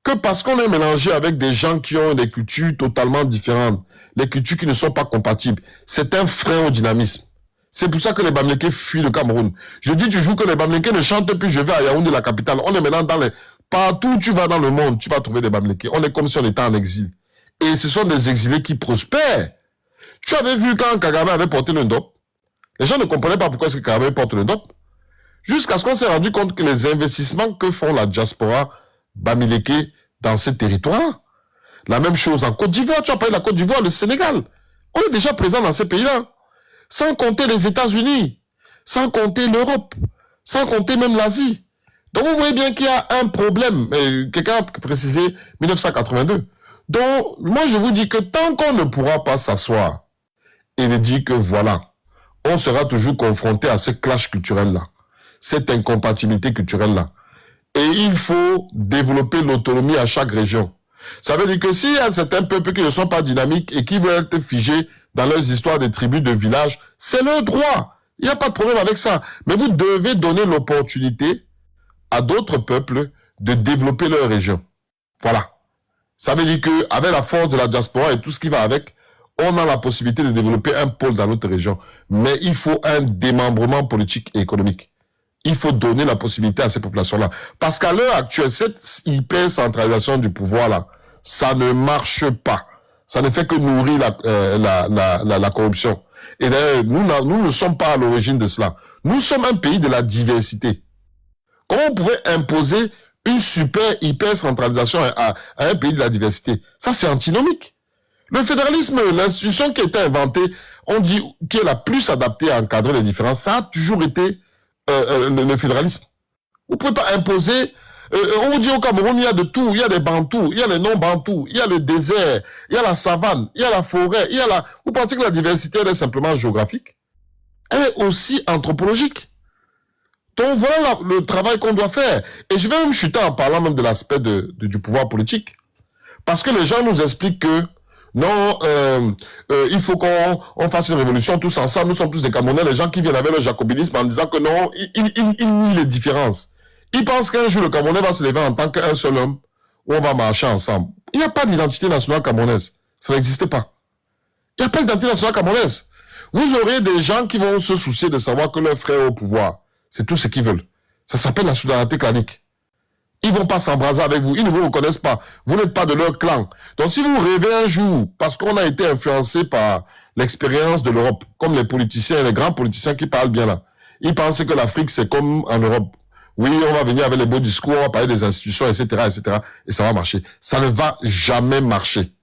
que parce qu'on est mélangé avec des gens qui ont des cultures totalement différentes, les cultures qui ne sont pas compatibles, c'est un frein au dynamisme. C'est pour ça que les Bamileke fuient le Cameroun. Je dis toujours que les Bamileke ne chantent plus « Je vais à Yaoundé, la capitale ». On est maintenant partout où tu vas dans le monde, tu vas trouver des Bamileke. On est comme si on était en exil. Et ce sont des exilés qui prospèrent. Tu avais vu quand Kagame avait porté le DOP, les gens ne comprenaient pas pourquoi est-ce que Kagame porte le DOP. Jusqu'à ce qu'on s'est rendu compte que les investissements que font la diaspora Bamileke dans ces territoires, la même chose en Côte d'Ivoire, tu as parlé de la Côte d'Ivoire, le Sénégal. On est déjà présent dans ces pays-là. Sans compter les États-Unis, sans compter l'Europe, sans compter même l'Asie. Donc vous voyez bien qu'il y a un problème. Quelqu'un a précisé 1982. Donc moi je vous dis que tant qu'on ne pourra pas s'asseoir et de dire que voilà, on sera toujours confronté à ce clash culturel-là, cette incompatibilité culturelle-là. Et il faut développer l'autonomie à chaque région. Ça veut dire que s'il y a certains peuples qui ne sont pas dynamiques et qui veulent être figés dans leurs histoires des tribus, de villages, c'est leur droit. Il n'y a pas de problème avec ça. Mais vous devez donner l'opportunité à d'autres peuples de développer leur région. Voilà. Ça veut dire qu'avec la force de la diaspora et tout ce qui va avec, on a la possibilité de développer un pôle dans notre région. Mais il faut un démembrement politique et économique. Il faut donner la possibilité à ces populations-là. Parce qu'à l'heure actuelle, cette hyper-centralisation du pouvoir-là, ça ne marche pas. Ça ne fait que nourrir la corruption. Et d'ailleurs, nous ne sommes pas à l'origine de cela. Nous sommes un pays de la diversité. Comment on pouvait imposer une super hyper-centralisation à un pays de la diversité? Ça, c'est antinomique. Le fédéralisme, l'institution qui a été inventée, on dit qui est la plus adaptée à encadrer les différences, ça a toujours été le fédéralisme. Vous ne pouvez pas imposer... on vous dit au Cameroun, il y a de tout. Il y a des bantous, il y a les non-bantous, il y a le désert, il y a la savane, il y a la forêt, il y a la... Vous pensez que la diversité, elle est simplement géographique? Elle est aussi anthropologique. Donc voilà le travail qu'on doit faire. Et je vais même chuter en parlant même de l'aspect du pouvoir politique. Parce que les gens nous expliquent que non, il faut qu'on fasse une révolution tous ensemble, nous sommes tous des Camerounais, les gens qui viennent avec le jacobinisme en disant que non, ils nient les différences. Ils pensent qu'un jour le Camerounais va se lever en tant qu'un seul homme, où on va marcher ensemble. Il n'y a pas d'identité nationale camerounaise. Ça n'existe pas. Il n'y a pas d'identité nationale camerounaise. Vous aurez des gens qui vont se soucier de savoir que leur frère est au pouvoir. C'est tout ce qu'ils veulent. Ça s'appelle la solidarité clanique. Ils ne vont pas s'embraser avec vous. Ils ne vous reconnaissent pas. Vous n'êtes pas de leur clan. Donc si vous rêvez un jour, parce qu'on a été influencé par l'expérience de l'Europe, comme les politiciens, les grands politiciens qui parlent bien là, ils pensent que l'Afrique c'est comme en Europe. Oui, on va venir avec les beaux discours, on va parler des institutions, etc., etc., et ça va marcher. Ça ne va jamais marcher.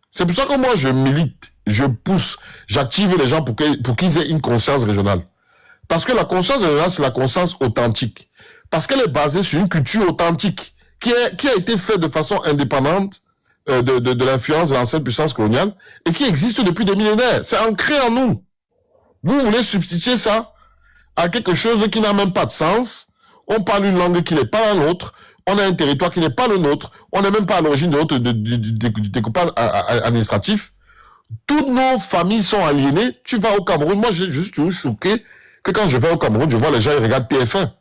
C'est pour ça que moi je milite, je pousse, j'active les gens pour qu'ils aient une conscience régionale. Parce que la conscience régionale, c'est la conscience authentique. Parce qu'elle est basée sur une culture authentique qui a été faite de façon indépendante de l'influence de l'ancienne puissance coloniale et qui existe depuis des millénaires. C'est ancré en nous. Vous voulez substituer ça à quelque chose qui n'a même pas de sens. On parle une langue qui n'est pas la nôtre. On a un territoire qui n'est pas le nôtre. On n'est même pas à l'origine du découpage administratif. Toutes nos familles sont aliénées. Tu vas au Cameroun. Moi, je suis toujours choqué que quand je vais au Cameroun, je vois les gens, ils regardent TF1.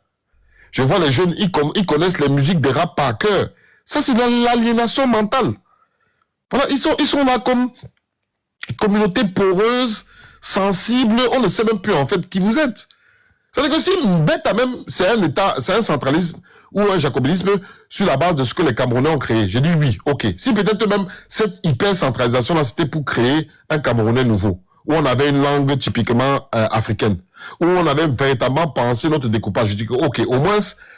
Je vois les jeunes, ils connaissent les musiques des rap par cœur. Ça, c'est dans l'aliénation mentale. Voilà, ils sont là comme communauté poreuse, sensible. On ne sait même plus en fait qui vous êtes. C'est-à-dire que si bête à même, c'est un État, c'est un centralisme ou un jacobinisme sur la base de ce que les Camerounais ont créé. J'ai dit oui, ok. Si peut-être même cette hyper-centralisation-là, c'était pour créer un Camerounais nouveau, où on avait une langue typiquement africaine, où on avait véritablement pensé notre découpage. Je dis que, ok, au moins,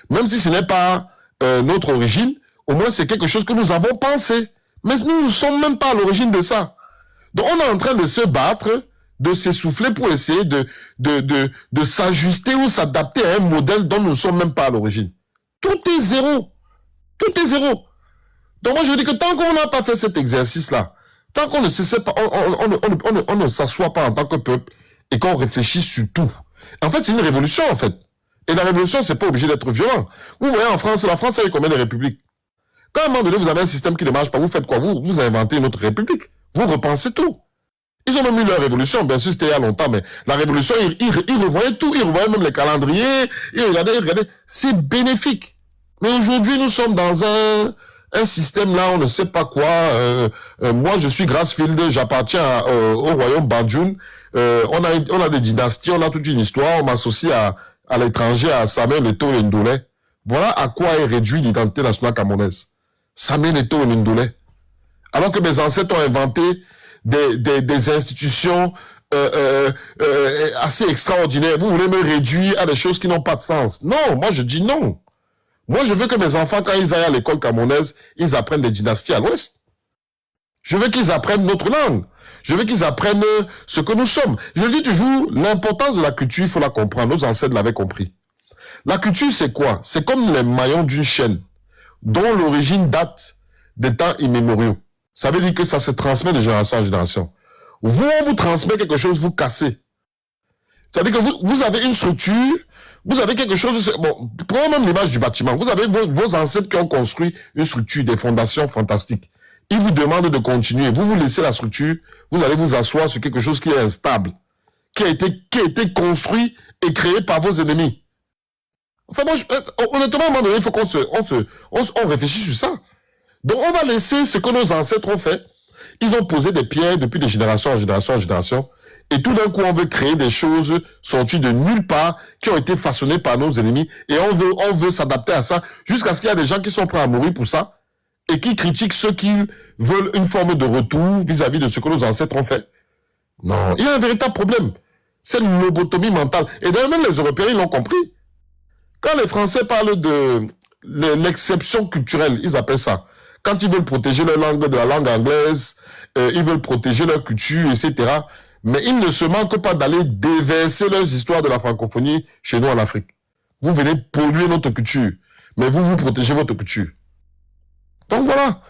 même si ce n'est pas notre origine, au moins c'est quelque chose que nous avons pensé. Mais nous ne sommes même pas à l'origine de ça. Donc on est en train de se battre, de s'essouffler pour essayer de s'ajuster ou s'adapter à un modèle dont nous ne sommes même pas à l'origine. Tout est zéro. Tout est zéro. Donc moi je dis que tant qu'on n'a pas fait cet exercice-là, tant qu'on ne s'essaie pas, on ne s'assoit pas en tant que peuple et qu'on réfléchit sur tout. En fait, c'est une révolution, en fait. Et la révolution, c'est pas obligé d'être violent. Vous voyez, en France, la France a eu combien de républiques? Quand à un moment donné, vous avez un système qui ne marche pas, vous faites quoi? Vous inventez une autre république. Vous repensez tout. Ils ont même eu leur révolution, bien sûr, c'était il y a longtemps, mais la révolution, ils revoyaient tout. Ils revoyaient même les calendriers. Ils regardaient. C'est bénéfique. Mais aujourd'hui, nous sommes dans un système là, on ne sait pas quoi. Moi, je suis Grassfield, j'appartiens au royaume Banjoun. On a des dynasties, on a toute une histoire. On m'associe à l'étranger, à Samuel Eto'o Ndoulé. Voilà à quoi est réduit l'identité nationale camerounaise. Samuel Eto'o Ndoulé. Alors que mes ancêtres ont inventé des institutions assez extraordinaires. Vous voulez me réduire à des choses qui n'ont pas de sens. Non, moi je dis non. Moi, je veux que mes enfants, quand ils aillent à l'école camerounaise, ils apprennent des dynasties à l'ouest. Je veux qu'ils apprennent notre langue. Je veux qu'ils apprennent ce que nous sommes. Je le dis toujours, l'importance de la culture, il faut la comprendre. Nos ancêtres l'avaient compris. La culture, c'est quoi? C'est comme les maillons d'une chaîne, dont l'origine date des temps immémoriaux. Ça veut dire que ça se transmet de génération en génération. Vous, on vous transmet quelque chose, vous cassez. C'est-à-dire que vous avez une structure, vous avez quelque chose... Bon, prenons même l'image du bâtiment. Vous avez vos ancêtres qui ont construit une structure, des fondations fantastiques. Ils vous demandent de continuer. Vous vous laissez la structure, vous allez vous asseoir sur quelque chose qui est instable, qui a été construit et créé par vos ennemis. Enfin, moi, honnêtement, à un moment donné, il faut qu'on réfléchisse sur ça. Donc, on va laisser ce que nos ancêtres ont fait. Ils ont posé des pierres depuis des générations en génération en génération. Et tout d'un coup, on veut créer des choses sorties de nulle part, qui ont été façonnées par nos ennemis, et on veut s'adapter à ça, jusqu'à ce qu'il y a des gens qui sont prêts à mourir pour ça, et qui critiquent ceux qui veulent une forme de retour vis-à-vis de ce que nos ancêtres ont fait. Non, il y a un véritable problème. C'est une lobotomie mentale. Et d'ailleurs, même les Européens, ils l'ont compris. Quand les Français parlent de l'exception culturelle, ils appellent ça. Quand ils veulent protéger leur langue de la langue anglaise, ils veulent protéger leur culture, etc. Mais ils ne se manquent pas d'aller déverser leurs histoires de la francophonie chez nous en Afrique. Vous venez polluer notre culture, mais vous protégez votre culture. Donc voilà.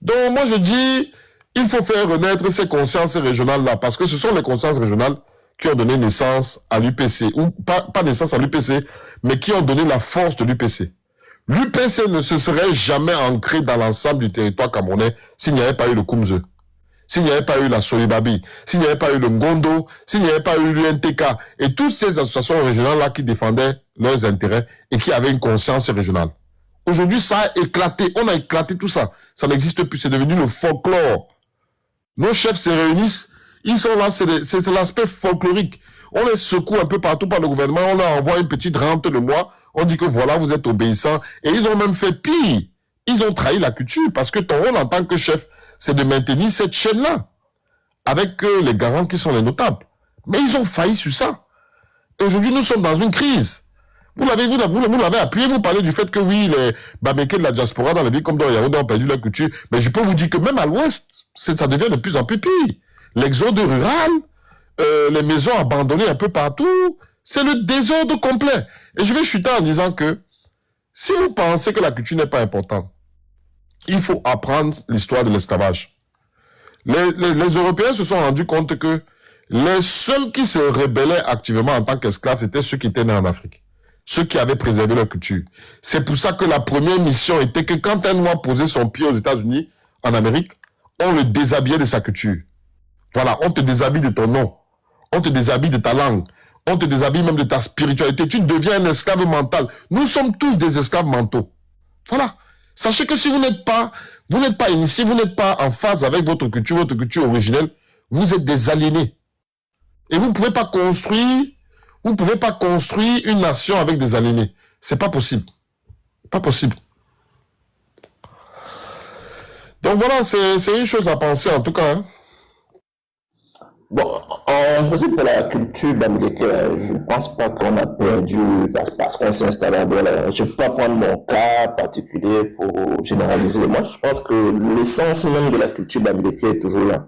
Donc moi je dis, il faut faire renaître ces consciences régionales-là, parce que ce sont les consciences régionales qui ont donné naissance à l'UPC, ou pas naissance à l'UPC, mais qui ont donné la force de l'UPC. L'UPC ne se serait jamais ancré dans l'ensemble du territoire camerounais s'il n'y avait pas eu le Kumze, s'il n'y avait pas eu la Solibabi, s'il n'y avait pas eu le Ngondo, s'il n'y avait pas eu l'UNTK, et toutes ces associations régionales-là qui défendaient leurs intérêts et qui avaient une conscience régionale. Aujourd'hui, ça a éclaté, on a éclaté tout ça. Ça n'existe plus, c'est devenu le folklore. Nos chefs se réunissent, ils sont là, c'est l'aspect folklorique. On les secoue un peu partout par le gouvernement, on leur envoie une petite rente le mois, on dit que voilà, vous êtes obéissants. Et ils ont même fait pire. Ils ont trahi la culture, parce que ton rôle en tant que chef, c'est de maintenir cette chaîne-là, avec les garants qui sont les notables. Mais ils ont failli sur ça. Et aujourd'hui, nous sommes dans une crise. Vous l'avez appuyé, vous parlez du fait que oui, les Bameke de la diaspora dans les villes comme dans Yaoundé ont perdu leur culture. Mais je peux vous dire que même à l'ouest, ça devient de plus en plus pire. L'exode rural, les maisons abandonnées un peu partout, c'est le désordre complet. Et je vais chuter en disant que si vous pensez que la culture n'est pas importante, il faut apprendre l'histoire de l'esclavage. Les Européens se sont rendus compte que les seuls qui se rebellaient activement en tant qu'esclaves, c'était ceux qui étaient nés en Afrique, ceux qui avaient préservé leur culture. C'est pour ça que la première mission était que quand un Noir posait son pied aux États-Unis, en Amérique, on le déshabillait de sa culture. Voilà, on te déshabille de ton nom, on te déshabille de ta langue, on te déshabille même de ta spiritualité. Tu deviens un esclave mental. Nous sommes tous des esclaves mentaux. Voilà. Sachez que si vous n'êtes pas initié, vous n'êtes pas en phase avec votre culture originelle, vous êtes des aliénés. Et vous ne pouvez pas construire une nation avec des aliénés. C'est pas possible. Pas possible. Donc voilà, c'est une chose à penser en tout cas. Hein. Bon, en principe, pour la culture bamileke, je ne pense pas qu'on a perdu parce qu'on s'est installé à Douala. Je ne peux pas prendre mon cas particulier pour généraliser. Moi, je pense que l'essence même de la culture bamileke est toujours là.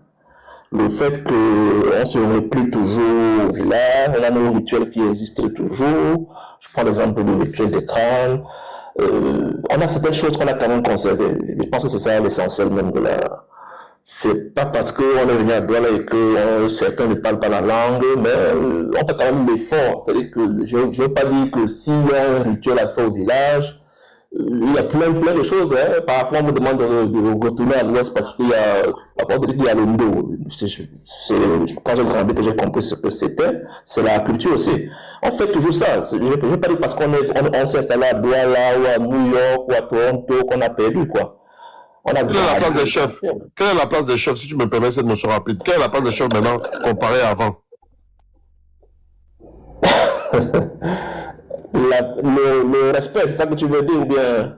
Le fait qu'on se replie toujours au village, on a nos rituels qui existent toujours. Je prends l'exemple du rituel des crânes. On a certaines choses qu'on a quand même conservées. Je pense que c'est ça l'essentiel même de la... C'est pas parce qu'on est venu à Douala et que certains ne parlent pas la langue, mais on fait quand même l'effort. C'est-à-dire que je ne veux pas dire que s'il y a un rituel à faire au village, il y a plein de choses. Hein. Parfois, on me demande de retourner à l'ouest parce qu'il y a, parfois, il y a le Ndo. Quand j'ai grandi, que j'ai compris ce que c'était, c'est la culture aussi. On fait toujours ça. Je ne veux pas dire parce qu'on s'est installé à Douala ou à New York ou à Toronto qu'on a perdu, quoi. Quelle est la place des chefs? Quelle est la place des chefs, si tu me permets cette notion rapide? Quelle est la place des chefs maintenant comparée à avant? Le respect, c'est ça que tu veux dire ou bien?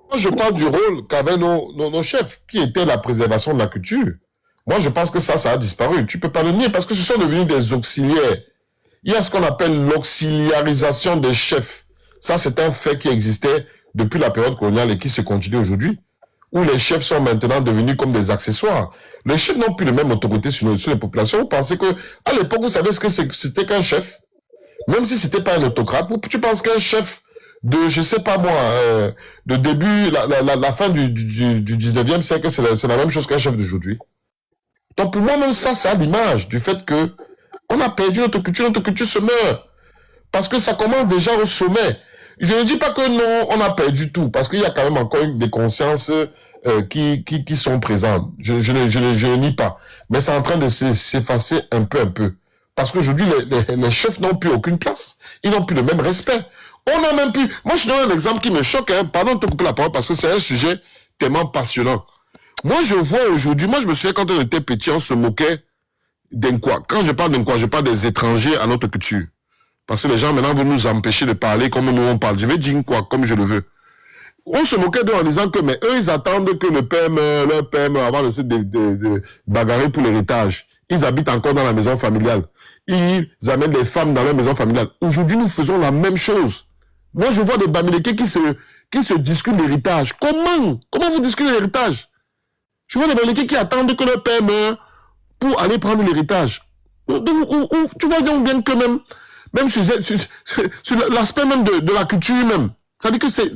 Moi, je parle du rôle qu'avaient nos chefs, qui était la préservation de la culture. Moi, je pense que ça a disparu. Tu ne peux pas le nier parce que ce sont devenus des auxiliaires. Il y a ce qu'on appelle l'auxiliarisation des chefs. Ça, c'est un fait qui existait depuis la période coloniale et qui se continue aujourd'hui, où les chefs sont maintenant devenus comme des accessoires. Les chefs n'ont plus la même autorité sur les populations. Vous pensez que, à l'époque, vous savez ce que c'était qu'un chef? Même si c'était pas un autocrate, tu penses qu'un chef de, je sais pas moi, de début, la fin du 19e siècle, c'est la même chose qu'un chef d'aujourd'hui. Donc pour moi, même ça, c'est à l'image du fait que on a perdu notre culture se meurt. Parce que ça commence déjà au sommet. Je ne dis pas que non, on a perdu tout, parce qu'il y a quand même encore des consciences qui sont présentes. Je ne nie pas. Mais c'est en train de s'effacer un peu. Parce qu'aujourd'hui, les chefs n'ont plus aucune place. Ils n'ont plus le même respect. On n'a même plus... Moi, je donne un exemple qui me choque. Hein. Pardon de te couper la parole, parce que c'est un sujet tellement passionnant. Moi, je vois aujourd'hui... Moi, je me souviens quand on était petit, on se moquait d'Inquois. Quand je parle d'Inquois, je parle des étrangers à notre culture. Parce que les gens maintenant veulent nous empêcher de parler comme nous on parle. Je vais dire quoi, comme je le veux. On se moquait d'eux en disant que, mais eux, ils attendent que le père meure, leur père meure avant de bagarrer pour l'héritage. Ils habitent encore dans la maison familiale. Ils amènent des femmes dans leur maison familiale. Aujourd'hui, nous faisons la même chose. Moi, je vois des Bamileke qui se discutent l'héritage. Comment vous discutez l'héritage? Je vois des Bamileke qui attendent que leur père meure pour aller prendre l'héritage. Tu vois bien que même sur l'aspect même de la culture même, ça dit que c'est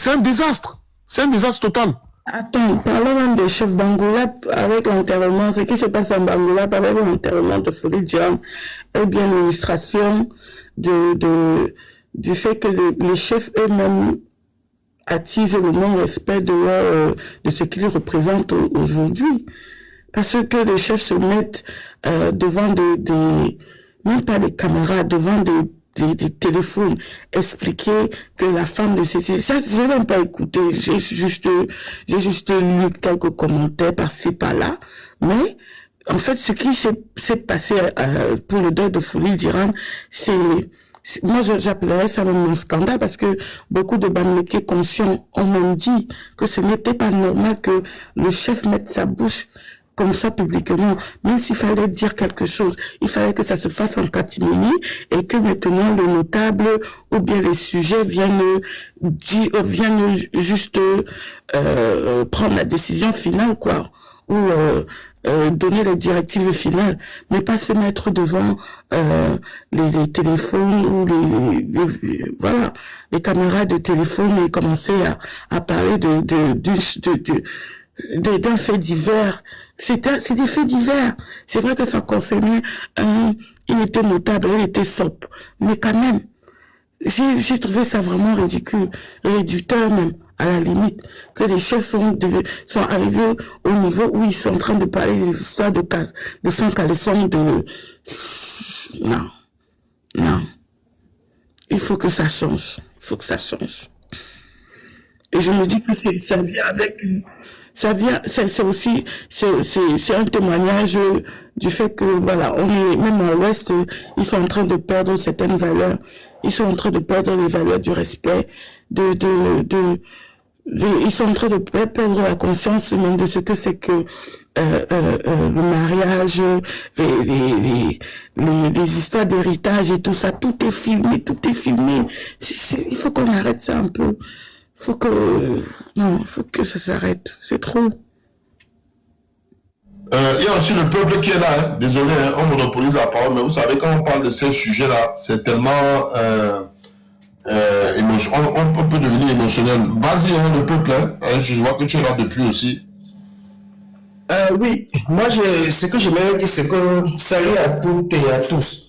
un désastre. C'est un désastre total. Attends, parlons même des chefs Bangoula avec l'enterrement, ce qui se passe en Bangoula avec l'enterrement de Foli Djam, et bien l'illustration du fait que les chefs eux-mêmes attisent le non-respect de ce qu'ils représentent aujourd'hui. Parce que les chefs se mettent devant même pas des caméras, devant des téléphones, expliquer que la femme de Cécile, ça, je n'ai même pas écouté, j'ai juste lu quelques commentaires par-ci, par-là, mais, en fait, ce qui s'est passé, pour le deuil de Folie d'Iran, moi, j'appellerais ça même un scandale parce que beaucoup de Bamileke conscients ont même dit que ce n'était pas normal que le chef mette sa bouche comme ça publiquement, même s'il fallait dire quelque chose, il fallait que ça se fasse en catimini et que maintenant le notable ou bien les sujets viennent juste prendre la décision finale, quoi, ou donner les directives finales, mais pas se mettre devant les téléphones ou les caméras de téléphone et commencer à parler d'un fait divers. C'est des faits divers. C'est vrai que ça concernait il était notable, il était sop. Mais quand même, j'ai trouvé ça vraiment ridicule, réducteur même, à la limite, que les chefs sont arrivés au niveau où ils sont en train de parler des histoires de sang caleçon Non. Il faut que ça change. Et je me dis que ça vient avec c'est aussi un témoignage du fait que voilà, on est même à l'Ouest, ils sont en train de perdre certaines valeurs, ils sont en train de perdre les valeurs du respect, ils sont en train de perdre la conscience même de ce que c'est que le mariage, les histoires d'héritage et tout ça, tout est filmé. Il faut qu'on arrête ça un peu. Faut que ça s'arrête. C'est trop. Il y a aussi le peuple qui est là. Hein. Désolé, hein, on monopolise la parole, mais vous savez, quand on parle de ces sujets-là, c'est tellement on peut devenir émotionnel. Vas-y, hein, le peuple, hein. Je vois que tu es là depuis aussi. Oui, moi, ce que je me dis, c'est que salut à toutes et à tous.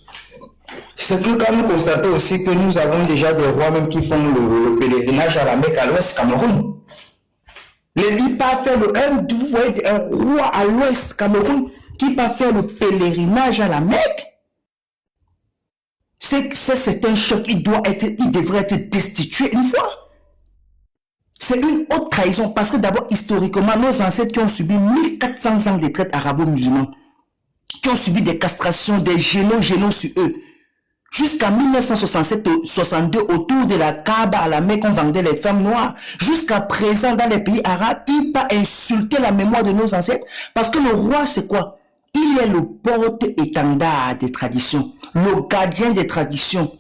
C'est que quand nous constatons aussi que nous avons déjà des rois même qui font le pèlerinage à la Mecque à l'Ouest Cameroun. Vous voyez un roi à l'Ouest Cameroun qui va faire le pèlerinage à la Mecque. C'est un choc, il devrait être destitué une fois. C'est une haute trahison parce que d'abord, historiquement, nos ancêtres qui ont subi 1400 ans de traite arabo-musulmans, qui ont subi des castrations, des génos sur eux, jusqu'à 1967-62, autour de la Kaaba à la Mecque, on vendait les femmes noires. Jusqu'à présent, dans les pays arabes, il va insulter la mémoire de nos ancêtres. Parce que le roi, c'est quoi? Il est le porte-étendard des traditions, le gardien des traditions,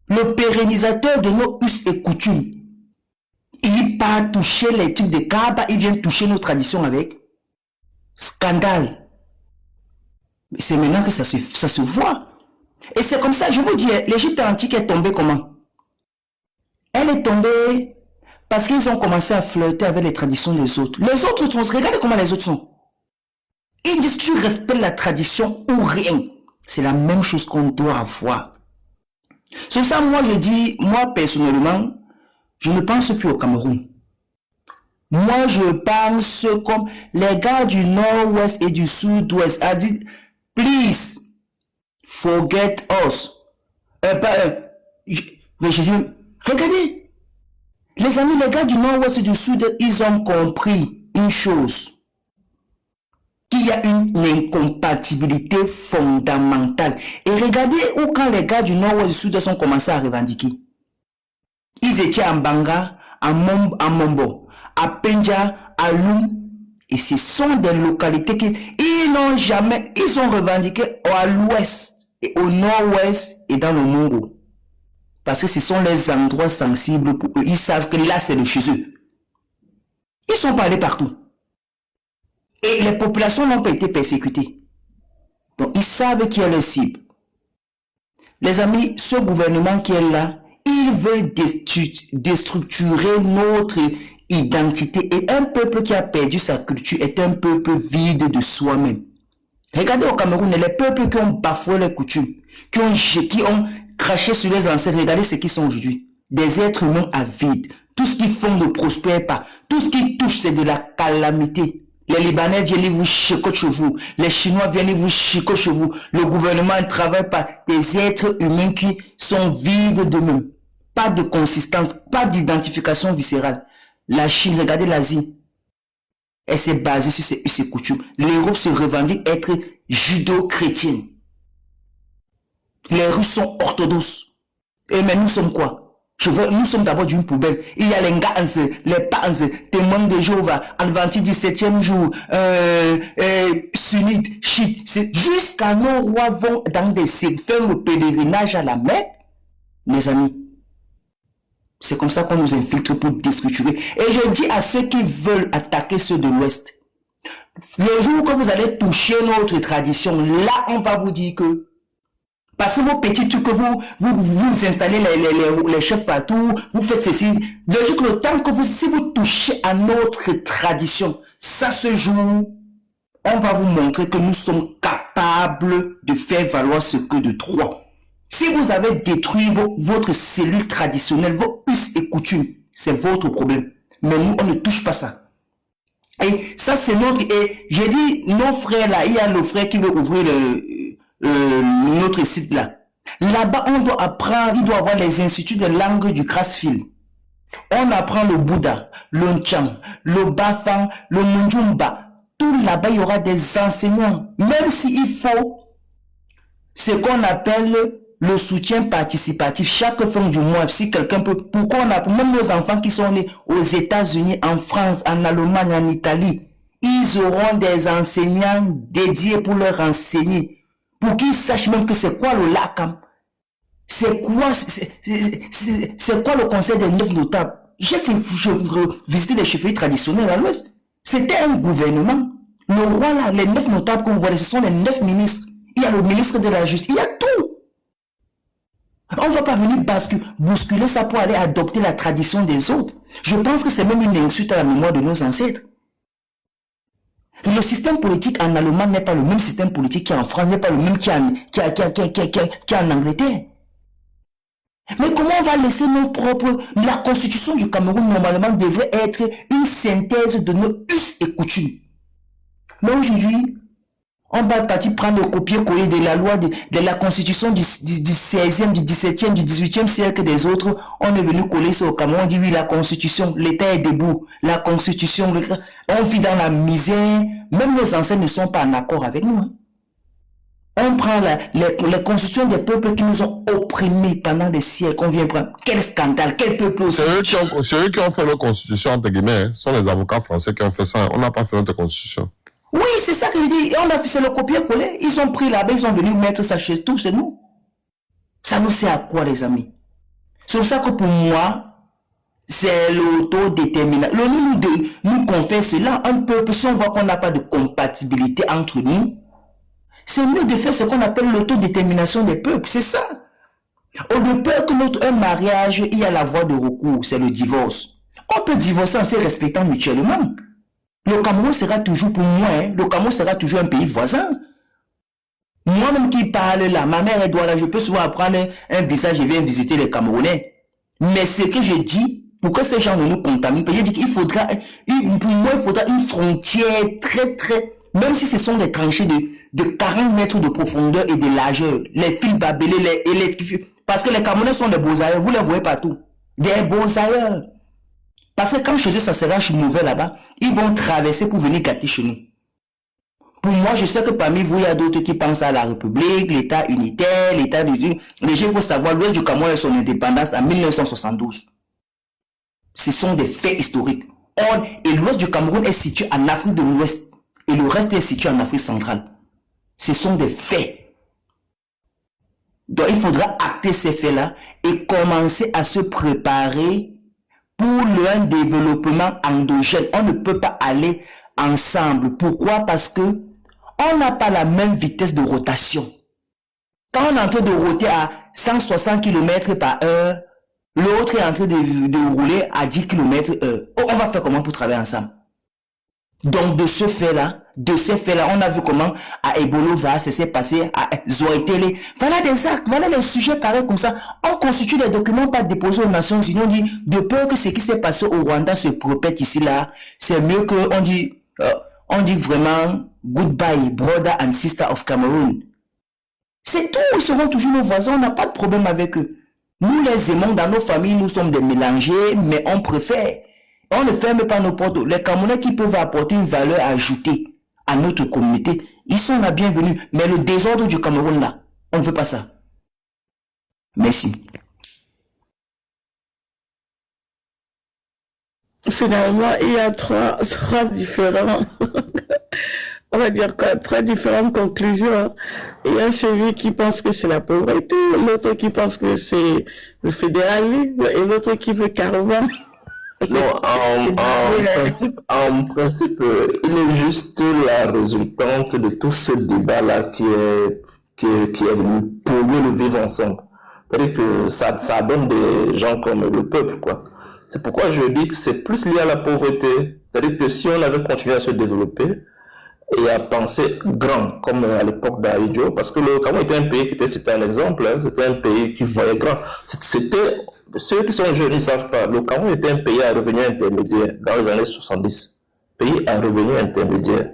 le pérennisateur de nos us et coutumes. Il va toucher les trucs de Kaaba, il vient toucher nos traditions avec. Scandale. Mais c'est maintenant que ça se voit. Et c'est comme ça, je vous dis, l'Égypte antique est tombée comment? Elle est tombée parce qu'ils ont commencé à flirter avec les traditions des autres. Les autres sont, regardez comment les autres sont. Ils disent tu respectes la tradition ou rien. C'est la même chose qu'on doit avoir. C'est pour ça, moi je dis, moi personnellement, je ne pense plus au Cameroun. Moi je pense comme les gars du nord-ouest et du sud-ouest a dit, please, forget us. Mais je dis, regardez, les amis, les gars du nord-ouest et du sud, ils ont compris une chose. qu'il y a une incompatibilité fondamentale. Et regardez où quand les gars du Nord ou du Sud ont commencé à revendiquer. Ils étaient en Banga, à Mombo, à Penja, à Loum. Et ce sont des localités qu'ils n'ont jamais, ils ont revendiqué à l'ouest, et au nord-ouest et dans le Mongo. Parce que ce sont les endroits sensibles pour eux. Ils savent que là, c'est de chez eux. Ils sont pas allés partout. Et les populations n'ont pas été persécutées. Donc, ils savent qui est leur cible. Les amis, ce gouvernement qui est là, ils veulent déstructurer notre identité. Et un peuple qui a perdu sa culture est un peuple vide de soi-même. Regardez au Cameroun, les peuples qui ont bafoué les coutumes, qui ont craché sur les ancêtres, regardez ce qu'ils sont aujourd'hui. Des êtres humains avides. Tout ce qu'ils font ne prospère pas. Tout ce qu'ils touchent, c'est de la calamité. Les Libanais viennent vous chicoter chez vous. Les Chinois viennent vous chicoter chez vous. Le gouvernement ne travaille pas. Des êtres humains qui sont vides d'eux-mêmes. Pas de consistance, pas d'identification viscérale. La Chine, regardez l'Asie. Elle s'est basée sur ses coutumes. L'Europe se revendique être judo-chrétienne. Les Russes sont orthodoxes. Et mais nous sommes quoi? Nous sommes d'abord d'une poubelle. Il y a les Ngans, les Pans, témoins de Jéhovah, Adventistes 17e jour, sunnites, chiites. Jusqu'à nos rois vont dans des faire le pèlerinage à la Mecque. Mes amis, c'est comme ça qu'on nous infiltre pour déstructurer. Et je dis à ceux qui veulent attaquer ceux de l'Ouest, le jour que vous allez toucher notre tradition, là on va vous dire que parce que vos petits trucs que vous installez les chefs partout, vous faites ceci. Logique, le temps que si vous touchez à notre tradition, ça se joue. On va vous montrer que nous sommes capables de faire valoir ce que de droit. Si vous avez détruit votre cellule traditionnelle, vos us et coutumes, c'est votre problème. Mais nous, on ne touche pas ça. Et ça, c'est notre... Et j'ai dit, nos frères là, il y a le frère qui veut ouvrir notre site là. Là-bas, on doit apprendre, il doit avoir les instituts de langue du Krasfil. On apprend le Bouddha, le Nchang, le Bafang, le Munjumba. Tout là-bas, il y aura des enseignants. Même s'il faut ce qu'on appelle le soutien participatif chaque fin du mois. Si quelqu'un peut, pourquoi on a, même nos enfants qui sont nés aux États-Unis, en France, en Allemagne, en Italie, ils auront des enseignants dédiés pour leur enseigner. Pour qu'ils sachent même que c'est quoi le LACAM. C'est quoi le conseil des 9 notables. J'ai visité les chefferies traditionnelles à l'Ouest. C'était un gouvernement. Le roi là, les 9 notables qu'on voit, ce sont les 9 ministres. Il y a le ministre de la Justice. Il y a tout. On ne va pas venir bousculer ça pour aller adopter la tradition des autres. Je pense que c'est même une insulte à la mémoire de nos ancêtres. Le système politique en Allemagne n'est pas le même système politique qui est en France, n'est pas le même qui est en Angleterre. Mais comment on va laisser nos propres... La constitution du Cameroun, normalement, devrait être une synthèse de nos us et coutumes. Mais aujourd'hui, on va partir prendre le copier-coller de la loi, de la constitution du 16e, du 17e, du 18e siècle des autres. On est venu coller ça au Cameroun. On dit oui, la constitution, l'État est debout. La constitution, on vit dans la misère. Même nos ancêtres ne sont pas en accord avec nous. Hein. On prend les constitutions des peuples qui nous ont opprimés pendant des siècles. On vient prendre. Quel scandale, quel peuple aussi. C'est eux qui ont fait leur constitution, entre guillemets. Ce sont les avocats français qui ont fait ça. On n'a pas fait notre constitution. Oui, c'est ça que je dis. On a fait, c'est le copier-coller. Ils ont pris là-bas, ils sont venus mettre ça chez tous, c'est nous. Ça nous sert à quoi, les amis? C'est pour ça que pour moi, c'est l'autodétermination. Nous confesse cela. Un peuple, si on voit qu'on n'a pas de compatibilité entre nous, c'est mieux de faire ce qu'on appelle l'autodétermination des peuples. C'est ça. Au lieu que un mariage, il y a la voie de recours, c'est le divorce. On peut divorcer en se respectant mutuellement. Le Cameroun sera toujours, pour moi, le Cameroun sera toujours un pays voisin. Moi-même qui parle là, ma mère, elle doit là, je peux souvent apprendre un visage, je viens visiter les Camerounais. Mais ce que je dis, pour que ces gens ne nous contaminent pas, je dis qu'il faudra, pour moi, il faudra une frontière très, même si ce sont des tranchées de 40 mètres de profondeur et de largeur, les fils barbelés, les électrifiés, parce que les Camerounais sont des beaux ailleurs, vous les voyez partout. Des beaux ailleurs. Parce que quand chez eux ça sera mauvais là-bas, ils vont traverser pour venir gâter chez nous. Pour moi, je sais que parmi vous, il y a d'autres qui pensent à la République, l'État unitaire, l'État du... Déjà, il faut savoir, l'Ouest du Cameroun a son indépendance en 1972. Ce sont des faits historiques. Et l'Ouest du Cameroun est situé en Afrique de l'Ouest. Et le reste est situé en Afrique centrale. Ce sont des faits. Donc, il faudra acter ces faits-là et commencer à se préparer pour un développement endogène. On ne peut pas aller ensemble. Pourquoi? Parce que on n'a pas la même vitesse de rotation. Quand on est en train de roter à 160 km par heure, l'autre est en train de rouler à 10 km/h. Oh, on va faire comment pour travailler ensemble? Donc, de ces faits-là, on a vu comment à Ebolova, ça s'est passé à Zoétélé. Voilà des actes, voilà les sujets pareils comme ça. On constitue des documents pas déposés aux Nations Unies. On dit, de peur que ce qui s'est passé au Rwanda se répète ici, là, c'est mieux que on dit vraiment, goodbye, brother and sister of Cameroon. C'est tout, ils seront toujours nos voisins, on n'a pas de problème avec eux. Nous les aimons dans nos familles, nous sommes des mélangés, mais on préfère. On ne ferme pas nos portes. Les Camerounais qui peuvent apporter une valeur ajoutée à notre communauté, ils sont la bienvenue. Mais le désordre du Cameroun là, on ne veut pas ça. Merci. Finalement, il y a trois différents, on va dire quoi, trois différentes conclusions. Il y a celui qui pense que c'est la pauvreté, l'autre qui pense que c'est le fédéralisme et l'autre qui veut carrément. Non, en principe, il est juste la résultante de tout ce débat-là qui est venu polluer le vivre ensemble. C'est-à-dire que ça donne des gens comme le peuple, quoi. C'est pourquoi je dis que c'est plus lié à la pauvreté. C'est-à-dire que si on avait continué à se développer et à penser grand, comme à l'époque d'Aïdjo, parce que le Cameroun était un pays c'était un exemple, hein, c'était un pays qui voyait grand. C'était, ceux qui sont jeunes ne savent pas, le Cameroun était un pays à revenu intermédiaire dans les années 70. Pays à revenu intermédiaire.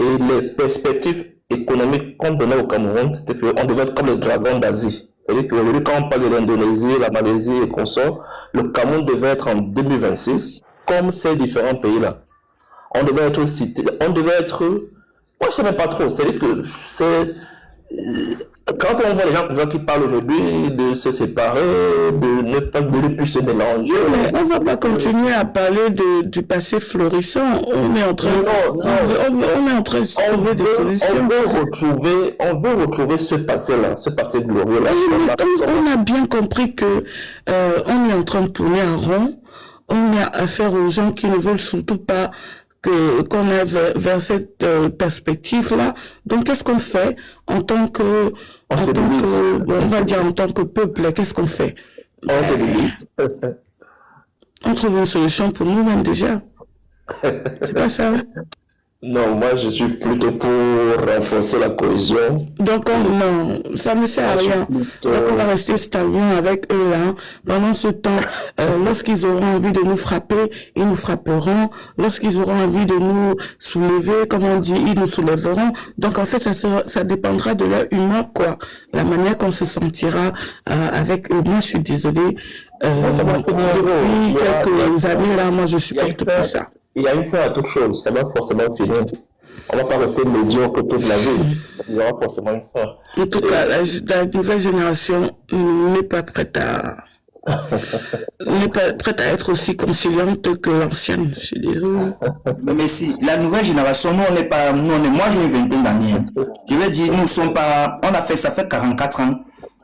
Et les perspectives économiques qu'on donnait au Cameroun, c'était qu'on devait être comme les dragons d'Asie. C'est-à-dire qu'aujourd'hui, quand on parle de l'Indonésie, la Malaisie et consorts, le Cameroun devait être en 2026 comme ces différents pays-là. On devait être cité, on devait être... Moi, je ne sais même pas trop. C'est-à-dire que c'est... Quand on voit les gens qui parlent aujourd'hui de se séparer, de ne plus se mélanger... Mais on ne va pas continuer à parler du passé florissant. On est en train, on est en train de trouver des solutions. On veut retrouver ce passé-là, ce passé glorieux-là. On a bien compris que on est en train de tourner en rond. On a affaire aux gens qui ne veulent surtout pas qu'on aille vers cette perspective-là. Donc, qu'est-ce qu'on fait en tant que peuple, qu'est-ce qu'on fait? On trouve une solution pour nous-mêmes déjà. C'est pas ça? Non, moi je suis plutôt pour renforcer la cohésion. Donc non, ça ne sert à rien. Donc on va rester stagnant avec eux là. Pendant ce temps, lorsqu'ils auront envie de nous frapper, ils nous frapperont. Lorsqu'ils auront envie de nous soulever, comme on dit, ils nous soulèveront. Donc en fait, ça dépendra de leur humeur, quoi. La manière qu'on se sentira avec eux. Moi, je suis désolée. Depuis quelques années là, moi je supporte plus ça. Il y a une fin à toute chose, ça va forcément finir. On ne va pas rester médiocre toute la vie. Il y aura forcément une fin. En tout cas, la nouvelle génération n'est pas prête à être aussi conciliante que l'ancienne. Je suis désolé. Mais si la nouvelle génération, moi j'ai une vingtaine d'années. Je veux dire, nous sommes pas, ça fait 44 ans.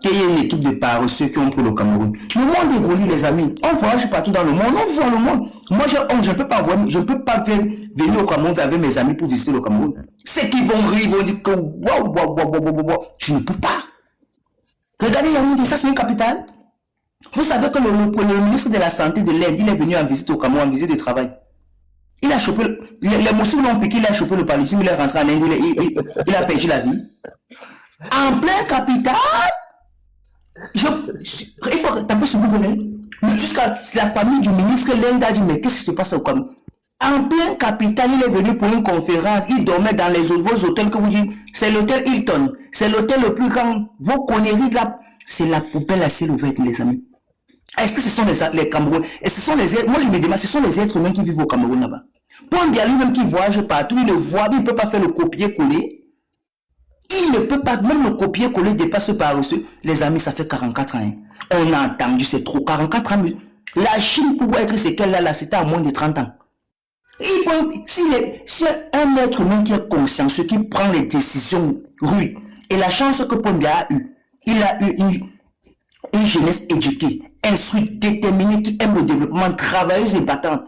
Qu'il y ait une équipe de paresseux qui ont pris le Cameroun. Le monde évolue, les amis. On voyage partout dans le monde. On voit le monde. Moi, je ne peux pas venir au Cameroun avec mes amis pour visiter le Cameroun. C'est qu'ils vont rire, ils vont dire que wow. Tu ne peux pas. Regardez Yaoundé, ça c'est une capitale. Vous savez que le ministre de la Santé de l'Inde, il est venu en visite au Cameroun, en visite de travail. Il a chopé, les moussous l'ont piqué, il a chopé le paludisme, il est rentré en Inde, il a perdu la vie. En plein capital. Il faut taper sur Google. Jusqu'à la famille du ministre, l'Inde a dit, mais qu'est-ce qui se passe au Cameroun? En plein capital, il est venu pour une conférence. Il dormait dans vos hôtels que vous dites. C'est l'hôtel Hilton. C'est l'hôtel le plus grand. Vos conneries là, c'est la poubelle à ciel ouvert, les amis. Est-ce que ce sont les Camerounais? Et ce sont moi je me demande, ce sont les êtres humains qui vivent au Cameroun là-bas. Paul Biya lui-même qui voyage partout, il ne peut pas faire le copier-coller. Il ne peut pas, même le copier-coller dépasse par reçu. Les amis, ça fait 44 ans. Hein. On a entendu, c'est trop. 44 ans. La Chine, pour être ce qu'elle a là, c'était à moins de 30 ans. Il faut, si un être humain qui est conscient, ce qui prend les décisions rudes, et la chance que Paul Biya a eu, il a eu une jeunesse éduquée, instruite, déterminée, qui aime le développement, travailleuse et battante.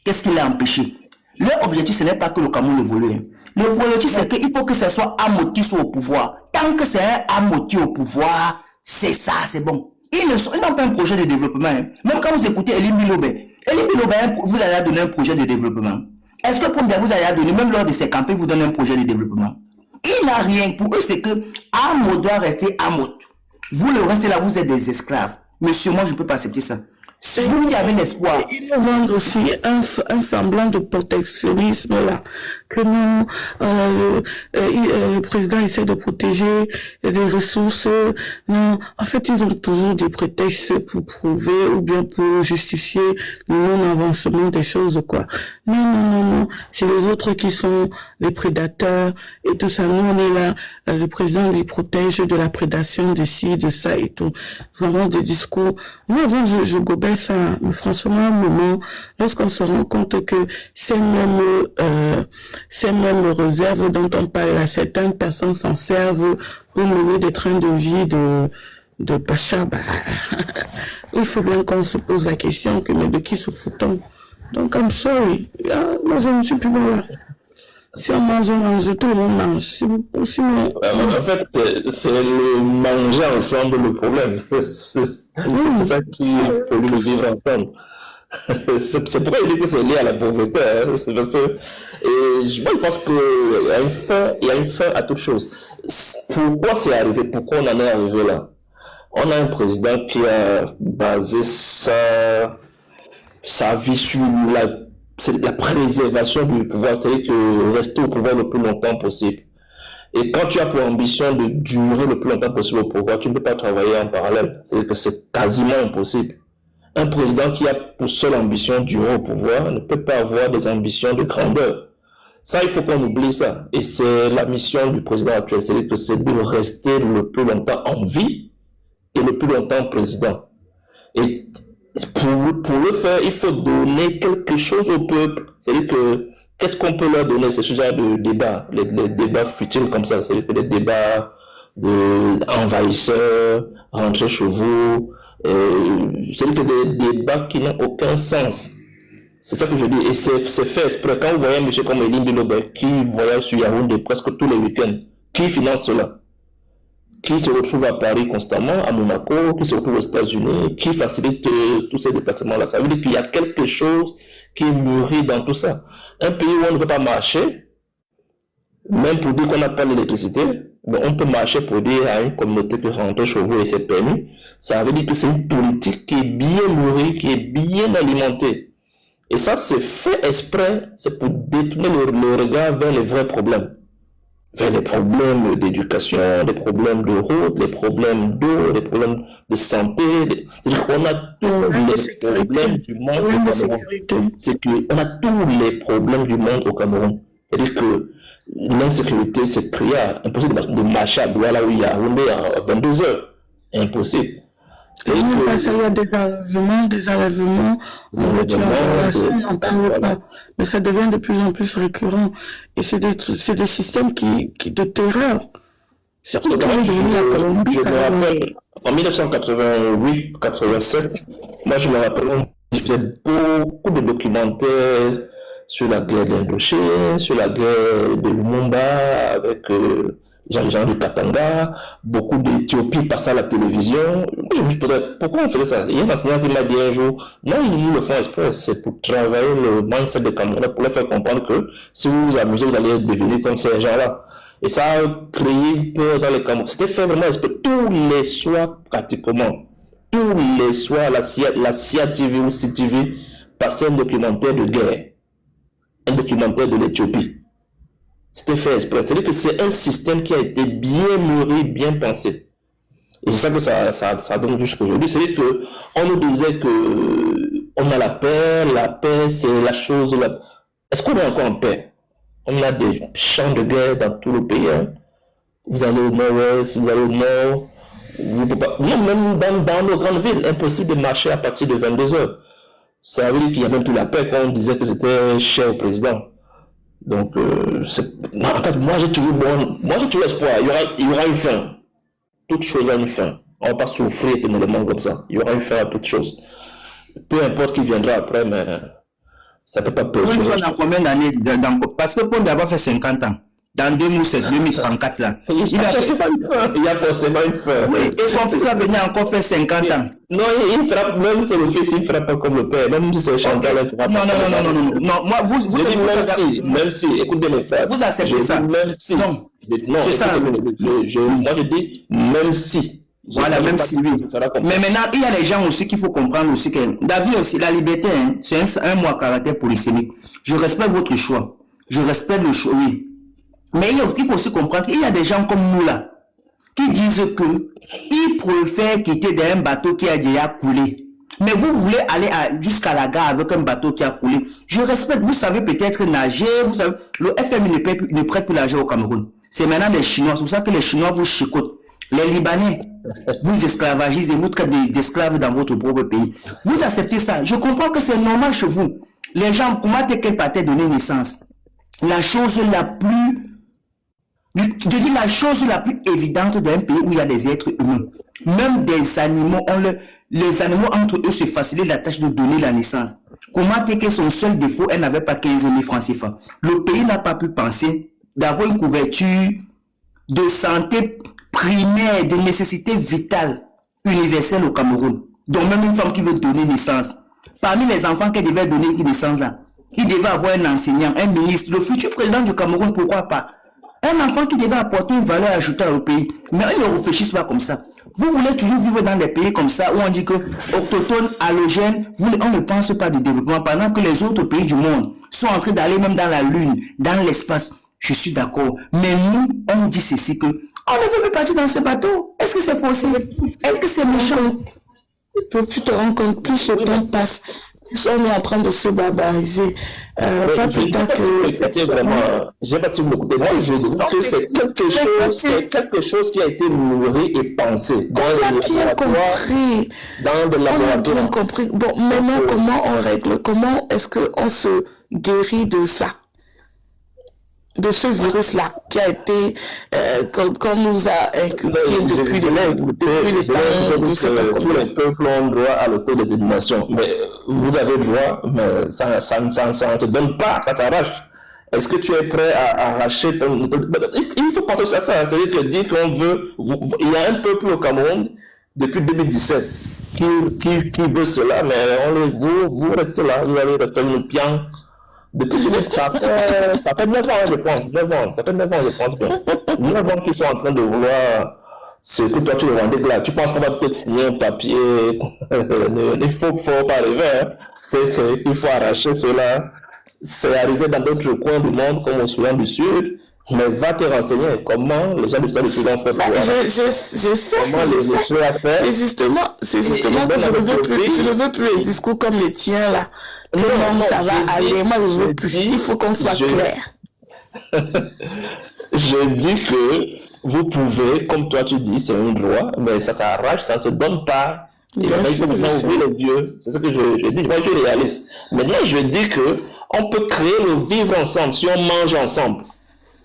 Qu'est-ce qui l'a empêché? Leur objectif, ce n'est pas que le Cameroun évolue. Hein. Le objectif, c'est qu'il faut que ce soit Amot qui soit au pouvoir. Tant que c'est un Amot qui est au pouvoir, c'est ça, c'est bon. Ils n'ont pas un projet de développement. Hein. Même quand vous écoutez Elie Bilobé, vous allez donner un projet de développement. Est-ce que pour vous allez donner, même lors de ses campagnes, vous donnez un projet de développement? Il n'a rien. Pour eux, c'est que Amot doit rester Amot. Vous, le reste là, vous êtes des esclaves. Monsieur, moi, je ne peux pas accepter ça. Si vous y avez l'espoir. Ils nous vendent aussi un semblant de protectionnisme là, que nous, le président essaie de protéger les ressources. Non, en fait, ils ont toujours des prétextes pour prouver ou bien pour justifier le non-avancement des choses, quoi. Non. C'est les autres qui sont les prédateurs et tout ça. Nous, on est là, le président les protège de la prédation de ci, de ça et tout. Vraiment des discours. Moi, avant, je gobais ça, mais franchement, à un moment, lorsqu'on se rend compte que ces mêmes réserves dont on parle là, certaines personnes s'en servent pour mener des trains de vie de Pacha, il faut bien qu'on se pose la question mais de qui se fout-on? Donc, I'm sorry. Moi, je ne suis plus bon là. Si on mange, tout le monde mange. Sinon, en fait, c'est le manger ensemble le problème. C'est ça qui pollue le vivre ensemble. C'est pourquoi il dit que c'est lié à la pauvreté. Hein. C'est parce que, moi, je pense qu'il y a une fin à toute chose. Pourquoi c'est arrivé? Pourquoi on en est arrivé là? On a un président qui a basé sa vie sur la préservation du pouvoir, c'est-à-dire que rester au pouvoir le plus longtemps possible. Et quand tu as pour ambition de durer le plus longtemps possible au pouvoir, tu ne peux pas travailler en parallèle. C'est-à-dire que c'est quasiment impossible. Un président qui a pour seule ambition de durer au pouvoir ne peut pas avoir des ambitions de grandeur. Ça, il faut qu'on oublie ça. Et c'est la mission du président actuel, c'est-à-dire que c'est de rester le plus longtemps en vie et le plus longtemps président. Et pour le faire, il faut donner quelque chose au peuple. C'est-à-dire que, qu'est-ce qu'on peut leur donner? C'est ce genre de débat, les débats futiles comme ça. C'est-à-dire que les débats d'envahisseurs, rentrer chez vous, c'est-à-dire que des débats qui n'ont aucun sens. C'est ça que je dis. Et c'est fait exprès. Quand vous voyez un monsieur comme Elie Bilobé qui voyage sur Yaoundé presque tous les week-ends, qui finance cela? Qui se retrouve à Paris constamment, à Monaco, qui se retrouve aux États-Unis, qui facilite tous ces déplacements-là. Ça veut dire qu'il y a quelque chose qui est mûri dans tout ça. Un pays où on ne peut pas marcher, même pour dire qu'on n'a pas l'électricité, mais on peut marcher pour dire à une communauté que rentrer chez vous et c'est permis. Ça veut dire que c'est une politique qui est bien mûrie, qui est bien alimentée. Et ça, c'est fait exprès, c'est pour détourner le regard vers les vrais problèmes. Vers les problèmes d'éducation, les problèmes de route, les problèmes d'eau, les problèmes de santé. C'est-à-dire qu'on a tous les problèmes du monde au Cameroun. C'est qu'on a tous les problèmes du monde au Cameroun. C'est-à-dire que l'insécurité, c'est créé, impossible de marcher à Douala où il y a Yaoundé à 22 heures. Impossible. Et même pas ça, il y a des enlèvements, on retire en relation, on n'en parle pas. Mais ça devient de plus en plus récurrent. Et c'est des systèmes de terreur. Surtout quand on est devenu la Colombie. Je me rappelle, en 1988-87, moi je me rappelle, on diffusait beaucoup de documentaires sur la guerre d'Indochine, sur la guerre de Lumumba, avec Jean du Katanga, beaucoup d'Éthiopie passaient à la télévision. Je me disais, pourquoi on faisait ça? Il y a un enseignant qui m'a dit un jour, non, ils le font exprès, c'est pour travailler le mindset des Camerounais, pour leur faire comprendre que si vous vous amusez, vous allez devenir comme ces gens-là. Et ça a créé une peur dans les Camerounais. C'était fait vraiment exprès. Tous les soirs, pratiquement, tous les soirs, la CIA TV ou CTV passait un documentaire de guerre, un documentaire de l'Éthiopie. C'était fait exprès. C'est-à-dire que c'est un système qui a été bien mûri, bien pensé. Et c'est ça que ça donne jusqu'aujourd'hui. C'est-à-dire qu'on nous disait que on a la paix c'est la chose Est-ce qu'on est encore en paix? On a des champs de guerre dans tout le pays. Hein. Vous allez au nord-ouest, vous allez au nord. Vous pouvez pas... Non, même dans nos grandes villes, impossible de marcher à partir de 22h. Ça veut dire qu'il n'y a même plus la paix quand on disait que c'était cher au président. Donc, en fait, moi j'ai toujours espoir. Il y aura une fin. Toute chose a une fin. On ne va pas souffrir éternellement comme ça. Il y aura une fin à toute chose. Peu importe qui viendra après, mais ça ne peut pas perdurer. On dans combien d'années parce que Pondé a fait 50 ans. Dans 2007, 2034, là. Il y a forcément une fin. Oui, et son fils va venir encore faire 50 ans. Non, il fera, même si le fils, il ne fera pas comme le père. Même si c'est Chantal, il fera pas. Non. Moi, vous même si, écoutez mes frères. Vous acceptez ça? Même si. Non, c'est ça. Moi, je dis, même si. Voilà, même si oui. Mais maintenant, il y a les gens aussi qu'il faut comprendre aussi que David aussi, la liberté, hein, c'est un mot à caractère polysémique. Je respecte votre choix. Je respecte le choix, oui. Mais il faut aussi comprendre qu'il y a des gens comme nous là, qui disent que ils préfèrent quitter dans un bateau qui a déjà coulé. Mais vous voulez aller jusqu'à la gare avec un bateau qui a coulé. Je respecte, vous savez peut-être nager, vous savez, le FMI ne prête plus l'argent au Cameroun. C'est maintenant les Chinois, c'est pour ça que les Chinois vous chicotent. Les Libanais, vous esclavagisez, vous traitez d'esclaves dans votre propre pays. Vous acceptez ça. Je comprends que c'est normal chez vous. Les gens, comment est-ce qu'elle partait donner naissance? La chose la plus évidente d'un pays où il y a des êtres humains. Même des animaux, les animaux entre eux se facilitent la tâche de donner la naissance. Comment est-ce que son seul défaut, elle n'avait pas 15 000 francs CFA? Le pays n'a pas pu penser d'avoir une couverture de santé primaire, de nécessité vitale, universelle au Cameroun. Donc même une femme qui veut donner naissance. Parmi les enfants qu'elle devait donner naissance là, il devait avoir un enseignant, un ministre, le futur président du Cameroun, pourquoi pas? Un enfant qui devait apporter une valeur ajoutée au pays. Mais ils ne réfléchissent pas comme ça. Vous voulez toujours vivre dans des pays comme ça où on dit que autochtones, halogènes, on ne pense pas de développement pendant que les autres pays du monde sont en train d'aller même dans la Lune, dans l'espace. Je suis d'accord. Mais nous, on dit ceci que on ne veut plus partir dans ce bateau. Est-ce que c'est forcé? Est-ce que c'est méchant? Tu te rends compte, plus le temps passe, on est en train de se barbariser. Pas plus tard que... C'était vraiment... Je ne sais pas si vous m'écoutez. Moi, je dis que c'est quelque chose qui a été nourri et pensé. On a bien compris. On a bien compris. Bon, maintenant, comment on règle? Comment est-ce qu'on se guérit de ça? De ce virus-là qui a été, qu'on nous a inculqué depuis le temps, je sais pas comment. Tous les peuples ont droit à l'autodétermination. Mais vous avez droit, mais ça ne se donne pas, ça s'arrache. Est-ce que tu es prêt à arracher ton... Il faut penser à ça. C'est-à-dire que dire qu'on veut... Il y a un peuple au Cameroun, depuis 2017, qui veut cela, mais vous restez là, vous allez rester le pian. Depuis ça fait 9 ans, je pense. 9 ans, ça fait 9 ans, je pense bien. 9 ans qu'ils sont en train de vouloir ce que toi tu le vendais là. Tu penses qu'on va peut-être signer un papier. Il faut pas arriver. Hein. Il faut arracher cela. C'est arrivé dans d'autres coins du monde, comme au Soudan du Sud. Mais va te renseigner comment les gens du Soudan du Sud ont fait pour je sais. Comment les choses à faire. C'est justement que je ne veux plus un discours comme le tien là. Non, ça va aller. Moi, je veux plus. Il faut qu'on soit clair. Je dis que vous pouvez, comme toi tu dis, c'est un droit, mais ça s'arrache, ça ne se donne pas. Il faut maintenant ouvrir les yeux. C'est ce que je dis. Moi, je suis réaliste. Maintenant, je dis que on peut créer le vivre ensemble si on mange ensemble.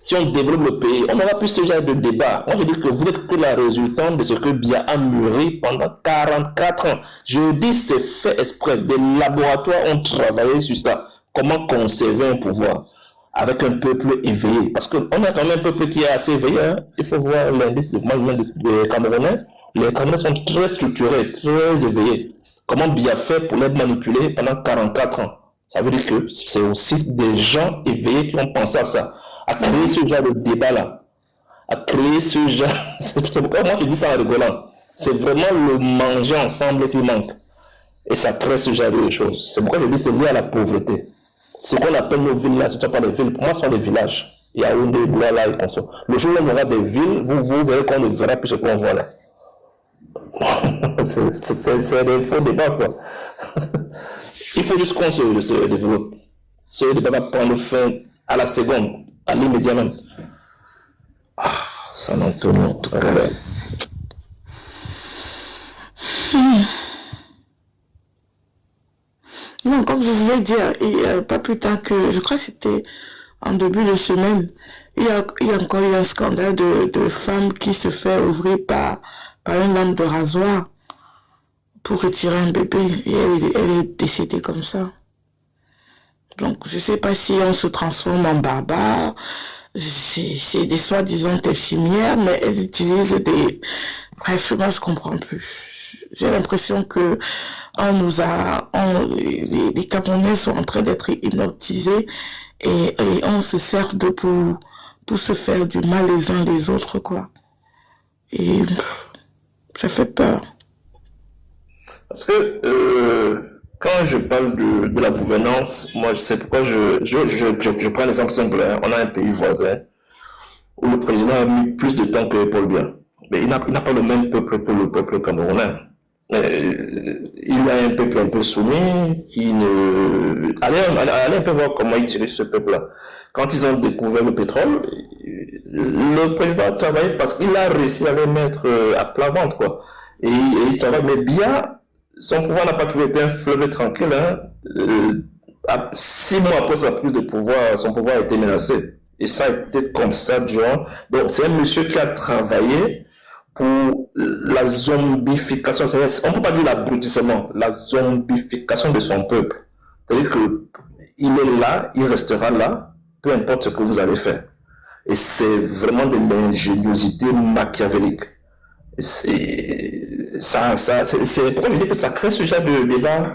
Si on développe le pays, on n'aura plus ce genre de débat. Moi, je dis que vous n'êtes que la résultante de ce que Biya a mûri pendant 44 ans. Je dis c'est fait exprès. Des laboratoires ont travaillé sur ça. Comment conserver un pouvoir avec un peuple éveillé. Parce qu'on a quand même un peuple qui est assez éveillé. Hein. Il faut voir l'indice de développement des Camerounais. Les Camerounais sont très structurés, très éveillés. Comment Biya fait pour les manipuler pendant 44 ans? Ça veut dire que c'est aussi des gens éveillés qui ont pensé à ça. À créer ce genre de débat-là, à créer ce genre... C'est pourquoi moi je dis ça en rigolant. C'est vraiment le manger ensemble qui manque. Et ça crée ce genre de choses. C'est pourquoi je dis que c'est lié à la pauvreté. Ce qu'on appelle nos villes là, ce ne sont pas des villes. Pour moi, ce sont des villages. Il y a Yaoundé, Douala et Conso. Le jour où on aura des villes, vous verrez qu'on ne verra plus ce qu'on voit là. C'est des faux débats, quoi. Il faut juste qu'on se développe. Ce débat va prendre fin à la seconde, à l'immédiat même. Ah, San Antonio, en tout cas. Non, comme je voulais dire, pas plus tard que, je crois que c'était en début de semaine, il y a encore eu un scandale de femme qui se fait ouvrir par une lame de rasoir pour retirer un bébé. Et elle est décédée comme ça. Donc, je ne sais pas si on se transforme en barbare. C'est des soi-disant infirmières, mais elles utilisent des... Bref, moi, je comprends plus. J'ai l'impression que les Camerounais sont en train d'être hypnotisés et on se sert d'eux pour se faire du mal les uns les autres, quoi. Et ça fait peur. Parce que quand je parle de la gouvernance, moi, je sais pourquoi je prends l'exemple simple. Hein. On a un pays voisin où le président a mis plus de temps que Paul Biya. Mais il n'a pas le même peuple que le peuple camerounais. Il a un peuple un peu soumis qui ne... Allez un peu voir comment il dirige ce peuple-là. Quand ils ont découvert le pétrole, le président a travaillé parce qu'il a réussi à les mettre à plat ventre, quoi. Et il travaille. Mais Biya, son pouvoir n'a pas toujours été un fleuve tranquille. Hein. 6 mois après sa prise de pouvoir, son pouvoir a été menacé. Et ça a été comme ça durant... Donc, c'est un monsieur qui a travaillé pour la zombification. On ne peut pas dire l'abrutissement, la zombification de son peuple. C'est-à-dire qu'il est là, il restera là, peu importe ce que vous allez faire. Et c'est vraiment de l'ingéniosité machiavélique. C'est pourquoi je dis que ça crée ce genre de débat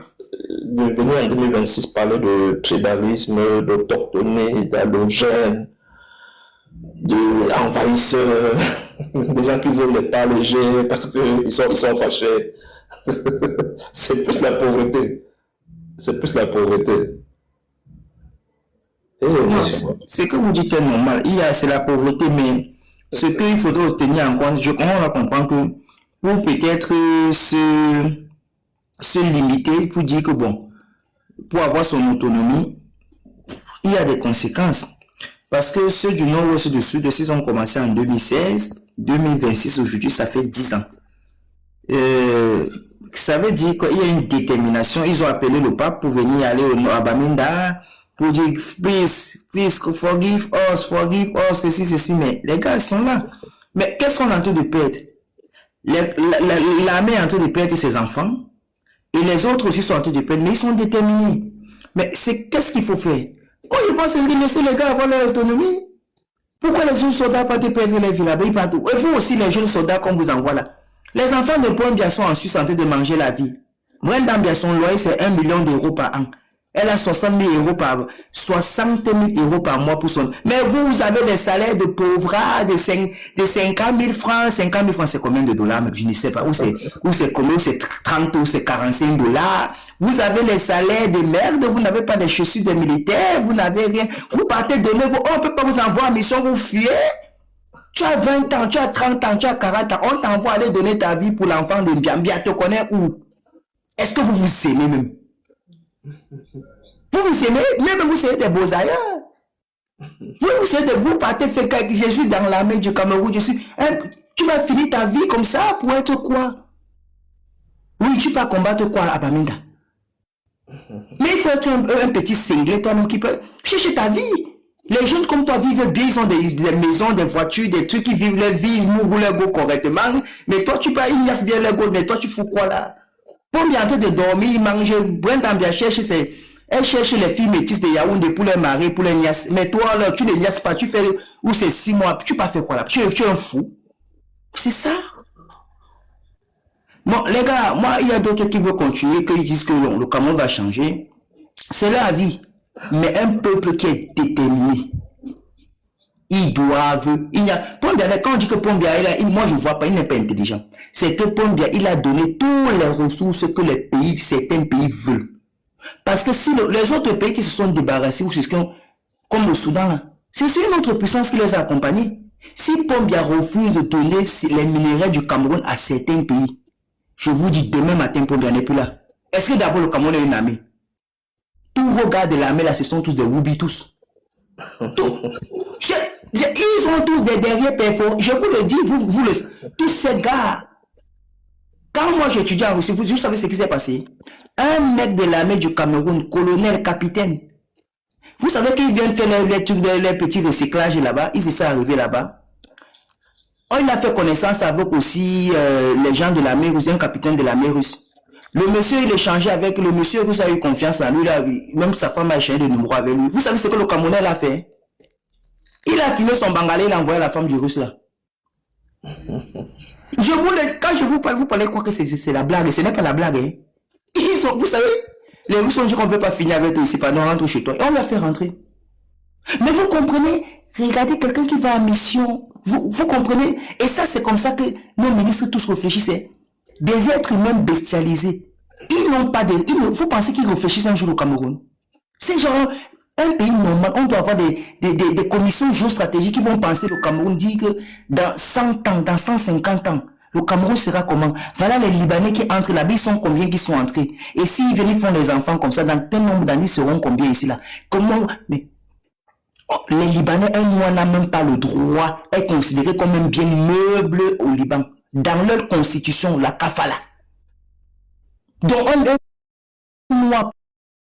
de venir en 2026 parler de tribalisme, d'autochtonie, d'allogène, d'envahisseurs, des gens qui veulent les parler parce qu'ils sont fâchés. C'est plus la pauvreté. C'est plus la pauvreté. Non, ce que vous dites est normal. C'est la pauvreté, mais ce qu'il faudrait tenir en compte, on va comprendre que pour peut-être se limiter, pour dire que bon, pour avoir son autonomie, il y a des conséquences. Parce que ceux du Nord ou ceux du Sud, s'ils ont commencé en 2016, 2026, aujourd'hui, ça fait 10 ans. Ça veut dire qu'il y a une détermination. Ils ont appelé le pape pour venir aller au Nord à Bamenda, pour dire, please, forgive us, ceci, mais les gars, ils sont là. Mais qu'est-ce qu'on est en train de perdre? L'armée est en train de perdre ses enfants, et les autres aussi sont en train de perdre, mais ils sont déterminés. Mais qu'est-ce qu'il faut faire? Quand ils pensent que laisser les gars avoir leur autonomie, pourquoi les jeunes soldats pas de perdre les villes là-bas? Et vous aussi, les jeunes soldats qu'on vous envoie là. Les enfants de Pombia sont en Suisse en train de manger la vie. Brenda, son loyer, c'est 1 million d'euros par an. Elle a 60 000 euros par mois pour son... Mais vous avez des salaires de pauvres de 50 000 francs. 50 000 francs, c'est combien de dollars? Je ne sais pas. Où c'est combien? C'est 30 ou c'est 45 dollars. Vous avez les salaires de merde. Vous n'avez pas de chaussures de militaires. Vous n'avez rien. Vous partez de nouveau. On ne peut pas vous envoyer en mission. Vous fuyez. Tu as 20 ans, tu as 30 ans, tu as 40 ans. On t'envoie aller donner ta vie pour l'enfant de Biambia. Tu connais où? Est-ce que vous vous aimez même? Vous vous aimez, même vous êtes des beaux ailleurs. Vous êtes vous partez faire quelque chose. Je suis dans l'armée du Cameroun. Tu vas finir ta vie comme ça pour être quoi? Oui, tu peux combattre quoi à Bamenda? Mais il faut être un petit cinglé toi-même qui peut chercher ta vie. Les jeunes comme toi vivent bien, ils ont des maisons, des voitures, des trucs qui vivent leur vie, ils mourent leur go correctement. Mais toi, tu peux ignorer bien leur go, mais toi, tu fous quoi là? Pour bien en train de dormir, il mange, Brenda bien elle cherche les filles métisses de Yaoundé pour les marier, pour les niasses. Mais toi, là, tu les niasses pas, tu fais, où c'est 6 mois, tu pas fait quoi là? Tu es un fou. C'est ça. Bon, les gars, moi, il y a d'autres qui veulent continuer, qui disent que le Cameroun va changer. C'est leur avis. Mais un peuple qui est déterminé, ils doivent, Pombia, quand on dit que Pombia, moi je ne vois pas, il n'est pas intelligent. C'est que Pombia, il a donné toutes les ressources que certains pays veulent. Parce que si les autres pays qui se sont débarrassés, ou comme le Soudan là, c'est une autre puissance qui les a accompagnés. Si Pombia refuse de donner les minéraux du Cameroun à certains pays, je vous dis demain matin Pombia n'est plus là. Est-ce que d'abord le Cameroun est une armée? Tous vos gars de l'armée, là, ce sont tous des Woubi, tous. Ils ont tous des derrière perforés. Je vous le dis, tous ces gars. Quand moi j'étudiais en Russie, vous savez ce qui s'est passé? Un mec de l'armée du Cameroun, colonel, capitaine. Vous savez qu'ils viennent faire les petits recyclages là-bas. Ils y sont arrivés là-bas. Il a fait connaissance avec aussi les gens de l'armée russe, un capitaine de l'armée russe. Le monsieur, il échangeait avec le monsieur russe, a eu confiance en lui. Là, même sa femme a échangé de numéro avec lui. Vous savez ce que le Camerounais a fait? Il a filmé son bangalais, il a envoyé la femme du russe là. Quand je vous parle quoi que c'est la blague. Ce n'est pas la blague. Hein. Vous savez, les Russes ont dit qu'on ne veut pas finir avec eux ici, pardon, rentre chez toi. Et on l'a fait rentrer. Mais vous comprenez, regardez quelqu'un qui va en mission. Vous comprenez? Et ça, c'est comme ça que nos ministres tous réfléchissaient. Des êtres humains bestialisés. Ils n'ont pas de... Vous pensez qu'ils réfléchissent un jour au Cameroun? C'est genre... Un pays normal, on doit avoir des commissions géostratégiques qui vont penser le Cameroun, dire que dans 100 ans, dans 150 ans, le Cameroun sera comment? Voilà les Libanais qui entrent là-bas, ils sont combien qui sont entrés? Et s'ils viennent, ils font les enfants comme ça, dans tel nombre d'années, ils seront combien ici là? Comment? Mais les Libanais, un mois n'a même pas le droit d'être considéré comme un bien meuble au Liban. Dans leur constitution, la kafala. Donc un mois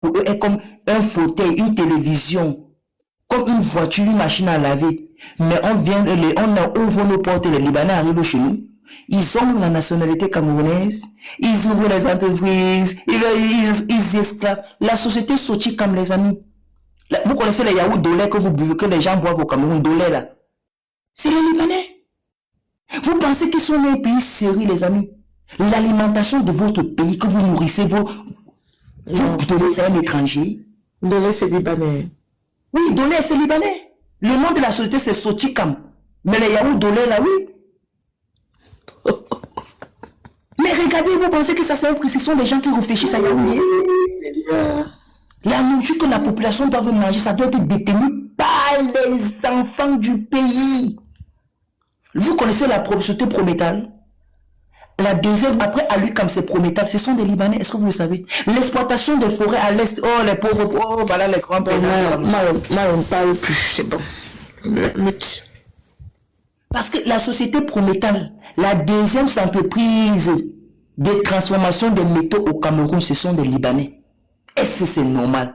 pour eux est comme un fauteuil, une télévision, comme une voiture, une machine à laver. Mais on ouvre nos portes, les Libanais arrivent chez nous. Ils ont la nationalité camerounaise, ils ouvrent les entreprises, ils esclavent. La société sortit comme les amis. Vous connaissez les yaourts d'olé que vous buvez, que les gens boivent au Cameroun, d'olé là. C'est les Libanais. Vous pensez qu'ils sont un pays sérieux, les amis? L'alimentation de votre pays que vous nourrissez, vous donnez ça à un étranger. Dolé, c'est libanais. Oui, Dolé, c'est libanais. Le nom de la société, c'est Sotikam. Mais les yaourts Dolé, là, oui. Mais regardez, vous pensez que ça, ce sont des gens qui réfléchissent à yaourt. La nourriture que la population doit manger, ça doit être détenu par les enfants du pays. Vous connaissez la société Prométhal? La deuxième, après, à lui, comme c'est Prométhal, ce sont des Libanais, est-ce que vous le savez? L'exploitation des forêts à l'est, oh, les pauvres, oh, voilà les grands pays. Moi, on ne parle plus, c'est bon. Parce que la société Prométhal, la deuxième entreprise de transformation des métaux au Cameroun, ce sont des Libanais. Est-ce que c'est normal?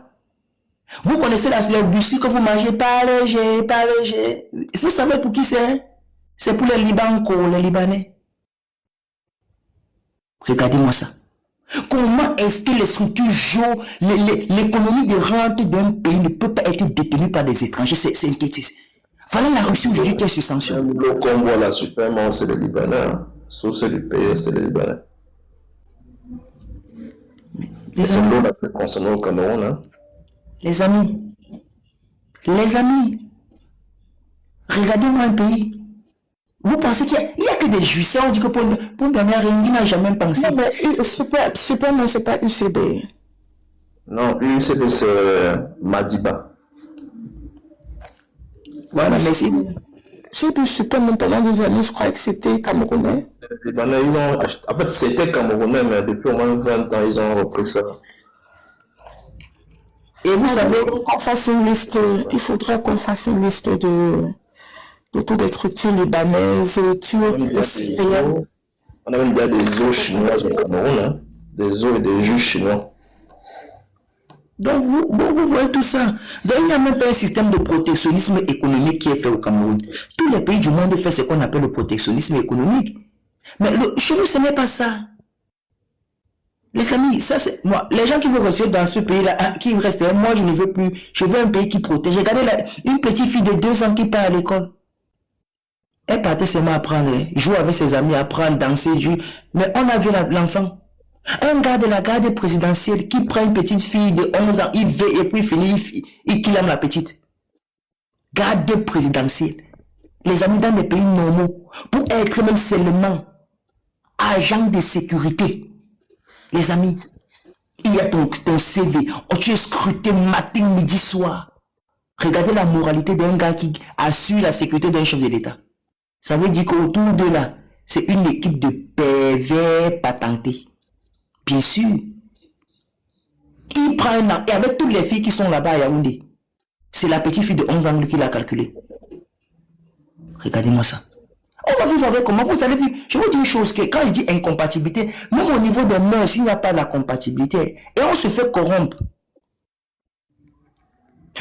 Vous connaissez le biscuit que vous mangez, pas léger. Vous savez pour qui c'est? C'est pour les Libanais, les Libanais. Regardez-moi ça. Comment est-ce que les structures l'économie de rente d'un pays ne peut pas être détenue par des étrangers? C'est inquiétant. Voilà la Russie aujourd'hui qui est sous sanction. Le Congo, là, superment, c'est les Libanais. Sauf c'est le pays, c'est les Libanais. C'est l'eau là qui concerne au Cameroun. Hein. Les amis, regardez-moi un pays. Vous pensez qu'il y a que des jouisseurs, on dit que pour Bernard il n'a jamais pensé. Non, mais super, non, c'est pas UCB. Non, UCB, c'est Madiba. Voilà, merci. J'ai pu super, mais pendant des années, je croyais que c'était camerounais. Les Libanais, en fait, c'était camerounais, mais depuis au moins 20 ans, ils ont repris ça. Et vous savez qu'on fasse une liste, il faudrait qu'on fasse une liste de toutes les structures libanaises, turques, syriennes. On a même déjà des eaux chinoises au Cameroun, hein? Des eaux et des jus chinois. Donc vous voyez tout ça. Donc il n'y a même pas un système de protectionnisme économique qui est fait au Cameroun. Tous les pays du monde font ce qu'on appelle le protectionnisme économique. Mais chez nous, ce n'est pas ça. Les amis, ça c'est moi. Les gens qui vont rester dans ce pays-là, qui restent, moi je ne veux plus. Je veux un pays qui protège. Regardez une petite fille de 2 ans qui part à l'école. Elle partait seulement apprendre, jouer avec ses amis, apprendre, danser, jouer. Mais on a vu l'enfant. Un gars de la garde présidentielle qui prend une petite fille de 11 ans, il veut et puis il finit, il killame la petite. Garde présidentielle. Les amis dans les pays normaux, pour être même seulement agent de sécurité. Les amis, il y a ton CV. Oh, tu es scruté matin, midi, soir. Regardez la moralité d'un gars qui assure la sécurité d'un chef de l'État. Ça veut dire qu'autour de là, c'est une équipe de pervers patentés. Bien sûr. Il prend un an, et avec toutes les filles qui sont là-bas à Yaoundé, c'est la petite fille de 11 ans qui l'a calculé. Regardez-moi ça. On va vivre avec comment vous allez vivre. Je vous dis une chose, que quand je dis incompatibilité, même au niveau des mœurs, il n'y a pas la compatibilité. Et on se fait corrompre.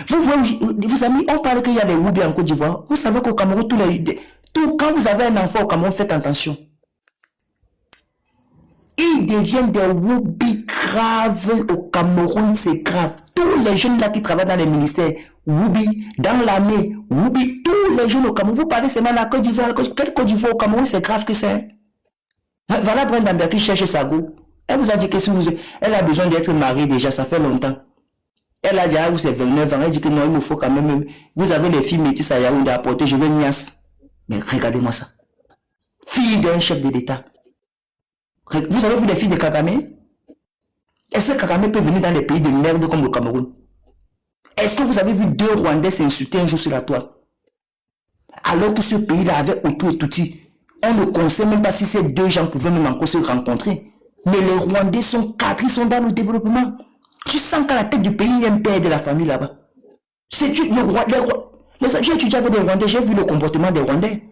Vous voyez, vous amis, on parle qu'il y a des Woubi en Côte d'Ivoire. Vous savez qu'au Cameroun, quand vous avez un enfant au Cameroun, faites attention. Ils deviennent des Woubi graves au Cameroun, c'est grave. Tous les jeunes là qui travaillent dans les ministères, Woubi, dans l'armée, Woubi, tous les jeunes au Cameroun. Vous parlez seulement de la Côte d'Ivoire. Quelle Côte d'Ivoire au Cameroun, c'est grave que c'est. Voilà Brenda Mbia qui cherche sa go. Elle vous a dit que si elle a besoin d'être mariée déjà, ça fait longtemps. Elle a dit, ah, vous avez 29 ans, elle dit que non, il me faut quand même, vous avez les filles métisses à Yaoundé à porter, je veux Nias. Mais regardez-moi ça. Fille d'un chef de l'État. Vous avez vu les filles de Kagame? Est-ce que Kagame peut venir dans les pays de merde comme le Cameroun? Est-ce que vous avez vu 2 Rwandais s'insulter un jour sur la toile? Alors que ce pays-là avait autour et touti, on ne conseille même pas si ces 2 gens pouvaient même encore se rencontrer. Mais les Rwandais sont 4, ils sont dans le développement. Tu sens qu'à la tête du pays, il y a un père de la famille là-bas. J'ai étudié avec des Rwandais, j'ai vu le comportement des Rwandais.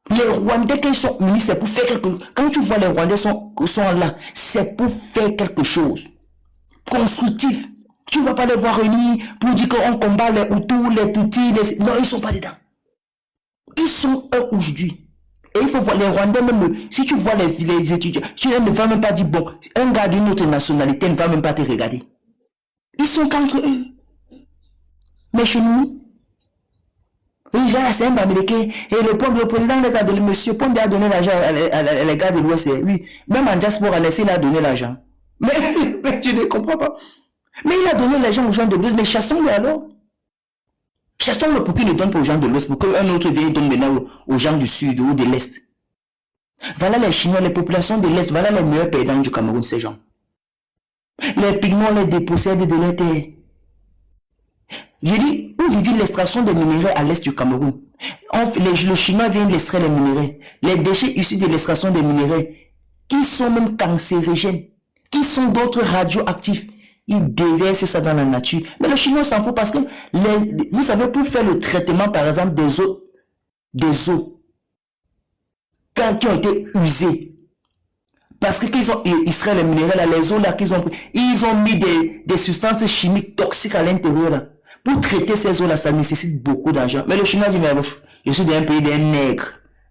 Les Rwandais, quand ils sont unis, c'est pour faire quelque chose. Quand tu vois les Rwandais sont là, c'est pour faire quelque chose. Constructif. Tu ne vas pas les voir réunis pour dire qu'on combat les Hutus, les Tutsis, Non, ils ne sont pas dedans. Ils sont eux aujourd'hui. Et il faut voir les Rwandais même, si tu vois les étudiants, tu ne vas même pas dire, bon, un gars d'une autre nationalité ne va même pas te regarder. Ils sont contre eux. Mais chez nous, oui, là, c'est un américain. Et le président les a donné, monsieur Pombe a donné l'argent à les gars de l'Ouest. Oui, même en diaspora, il a donné l'argent. Mais je ne comprends pas. Mais il a donné l'argent aux gens de l'Ouest. Mais chassons-le alors. Chassons-le pour qu'il ne donne pas aux gens de l'Ouest. Pour qu'un autre vienne et donne maintenant aux gens du Sud ou de l'Est. Voilà les Chinois, les populations de l'Est. Voilà les meilleurs perdants du Cameroun, ces gens. Les pigments les dépossèdent de leur terre. Je dis, aujourd'hui, l'extraction des minéraux à l'est du Cameroun. Le Chinois vient d'extraire les minéraux. Les déchets issus de l'extraction des minéraux, qui sont même cancérigènes, qui sont d'autres radioactifs, ils déversent ça dans la nature. Mais le Chinois s'en fout parce que, vous savez, pour faire le traitement, par exemple, des eaux, qui ont été usées, parce que qu'ils ont extrait les minéraux, là, les eaux là qu'ils ont pris, ils ont mis des substances chimiques toxiques à l'intérieur là. Pour traiter ces eaux là, ça nécessite beaucoup d'argent. Mais le Chinois dit, mais je suis d'un pays d'un nègre,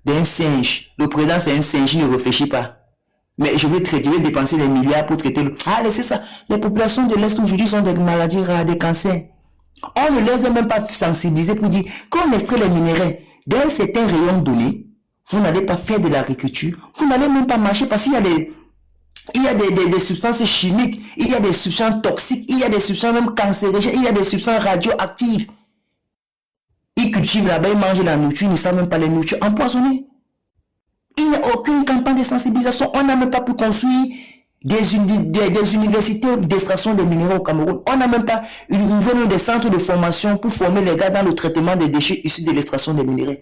d'un singe. Le président c'est un singe, il ne réfléchit pas. Mais je vais dépenser des milliards pour traiter le... Ah, c'est ça. Les populations de l'Est aujourd'hui ont des maladies rares, des cancers. On ne les a même pas sensibilisés pour dire, quand on extrait les minéraux d'un certain rayon donné, vous n'allez pas faire de l'agriculture, vous n'allez même pas marcher parce qu'il y a des substances chimiques, il y a des substances toxiques, il y a des substances même cancérigènes, il y a des substances radioactives. Ils cultivent là-bas, ils mangent la nourriture, ils ne savent même pas les nourritures empoisonnées. Il n'y a aucune campagne de sensibilisation. On n'a même pas pu construire des universités d'extraction des minéraux au Cameroun. On n'a même pas ouvert des centres de formation pour former les gars dans le traitement des déchets issus de l'extraction des minéraux.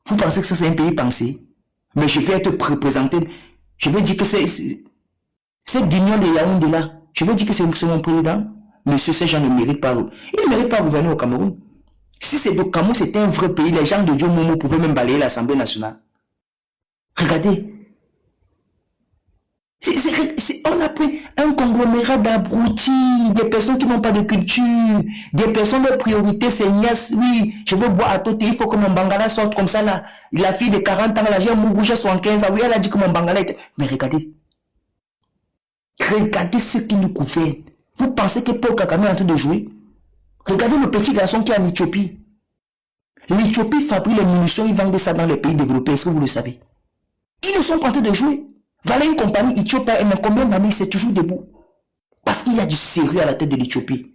Vous pensez que ça c'est un pays pensé? Mais je vais être représenté. Je vais dire que c'est Guignon de Yaoundé là. Je vais dire que c'est mon président. Monsieur, ces gens ne méritent pas. Ils ne méritent pas gouverner au Cameroun. Si c'est le Cameroun, c'était un vrai pays, les gens de Dieu Momo pouvaient même balayer l'Assemblée nationale. Regardez. On a pris un conglomérat d'abrutis, des personnes qui n'ont pas de culture, des personnes de priorité, c'est Nias, oui, je veux boire à côté, il faut que mon bangala sorte comme ça là. La fille de 40 ans, là, j'ai un Mougouja 75 ans, oui, elle a dit que mon bangala était... Mais regardez. Regardez ce qui nous gouverne. Vous pensez que Paul Kagame est en train de jouer? Regardez le petit garçon qui est en Éthiopie. L'Éthiopie fabrique les munitions, ils vendent ça dans les pays développés, est-ce que vous le savez? Ils ne sont pas en train de jouer. Voilà une compagnie éthiopienne, mais combien d'années c'est toujours debout? Parce qu'il y a du sérieux à la tête de l'Éthiopie.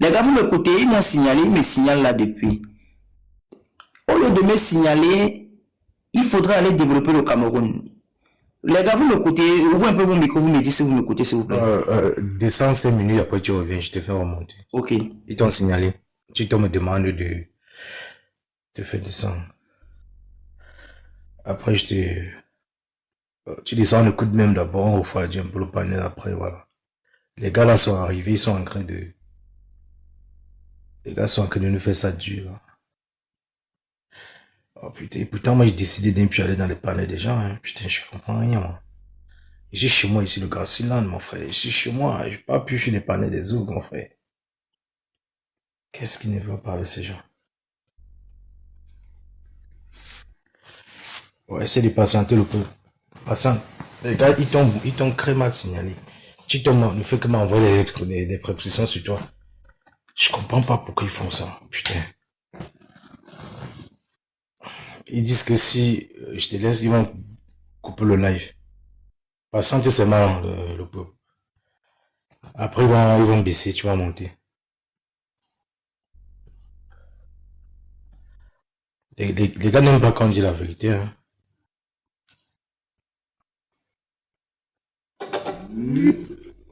Les gars, vous m'écoutez, ils m'ont signalé, ils me signalent là depuis. Au lieu de me signaler, il faudrait aller développer le Cameroun. Les gars, vous m'écoutez, ouvrez un peu vos micros, vous me dites si vous m'écoutez, s'il vous plaît. Descends 5 minutes, après tu reviens, je te fais remonter. Ok. Ils t'ont signalé. Tu me demandes de te faire descendre. Après, je te... Tu descends le coup de même d'abord, on refroidit un peu le panel après, voilà. Les gars là sont arrivés, ils sont en train de... Les gars sont en train de nous faire ça dur. Là. Oh putain, et pourtant moi j'ai décidé de ne plus aller dans les panels des gens, hein. Putain, je comprends rien, moi. Je suis chez moi ici, le Grassland, mon frère. Je suis chez moi, j'ai pas pu faire les panels des autres, mon frère. Qu'est-ce qui ne va pas avec ces gens? Ouais, essaie de patienter le peu. Patiente. Les gars, ils t'ont très mal signalé. Tu tombes, le fait que m'envoie des prépositions sur toi. Je comprends pas pourquoi ils font ça. Putain. Ils disent que si je te laisse, ils vont couper le live. Patiente, c'est marrant, le peuple. Après, ils vont baisser, tu vas monter. Les gars n'aiment pas quand on dit la vérité, hein.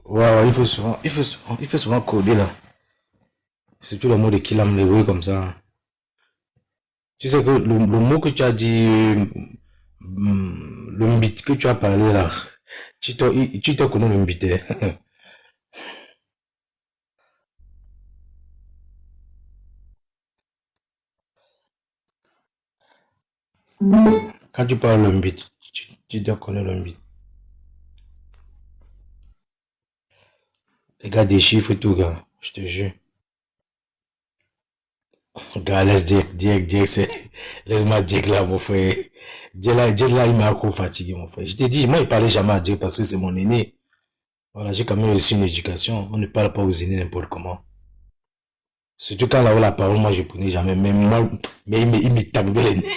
Ouais, il faut souvent coder, là. Surtout le mot de Kilam, les bruits comme ça. Tu sais que le mot que tu as dit, le mbit que tu as parlé là, tu te connais le mbité. Quand tu parles le mbit, tu te connais le mbit. Les gars des chiffres et tout, gars, je te jure. Gars, laisse dire, laisse-moi dire là, mon frère. Dire là, il m'a trop fatigué, mon frère. Je t'ai dit, moi, il parlait jamais à Dieu parce que c'est mon aîné. Voilà, j'ai quand même reçu une éducation. On ne parle pas aux aînés n'importe comment. Surtout quand là-haut la parole, moi, je prenais jamais. Mais moi, mais il me tendait les nez.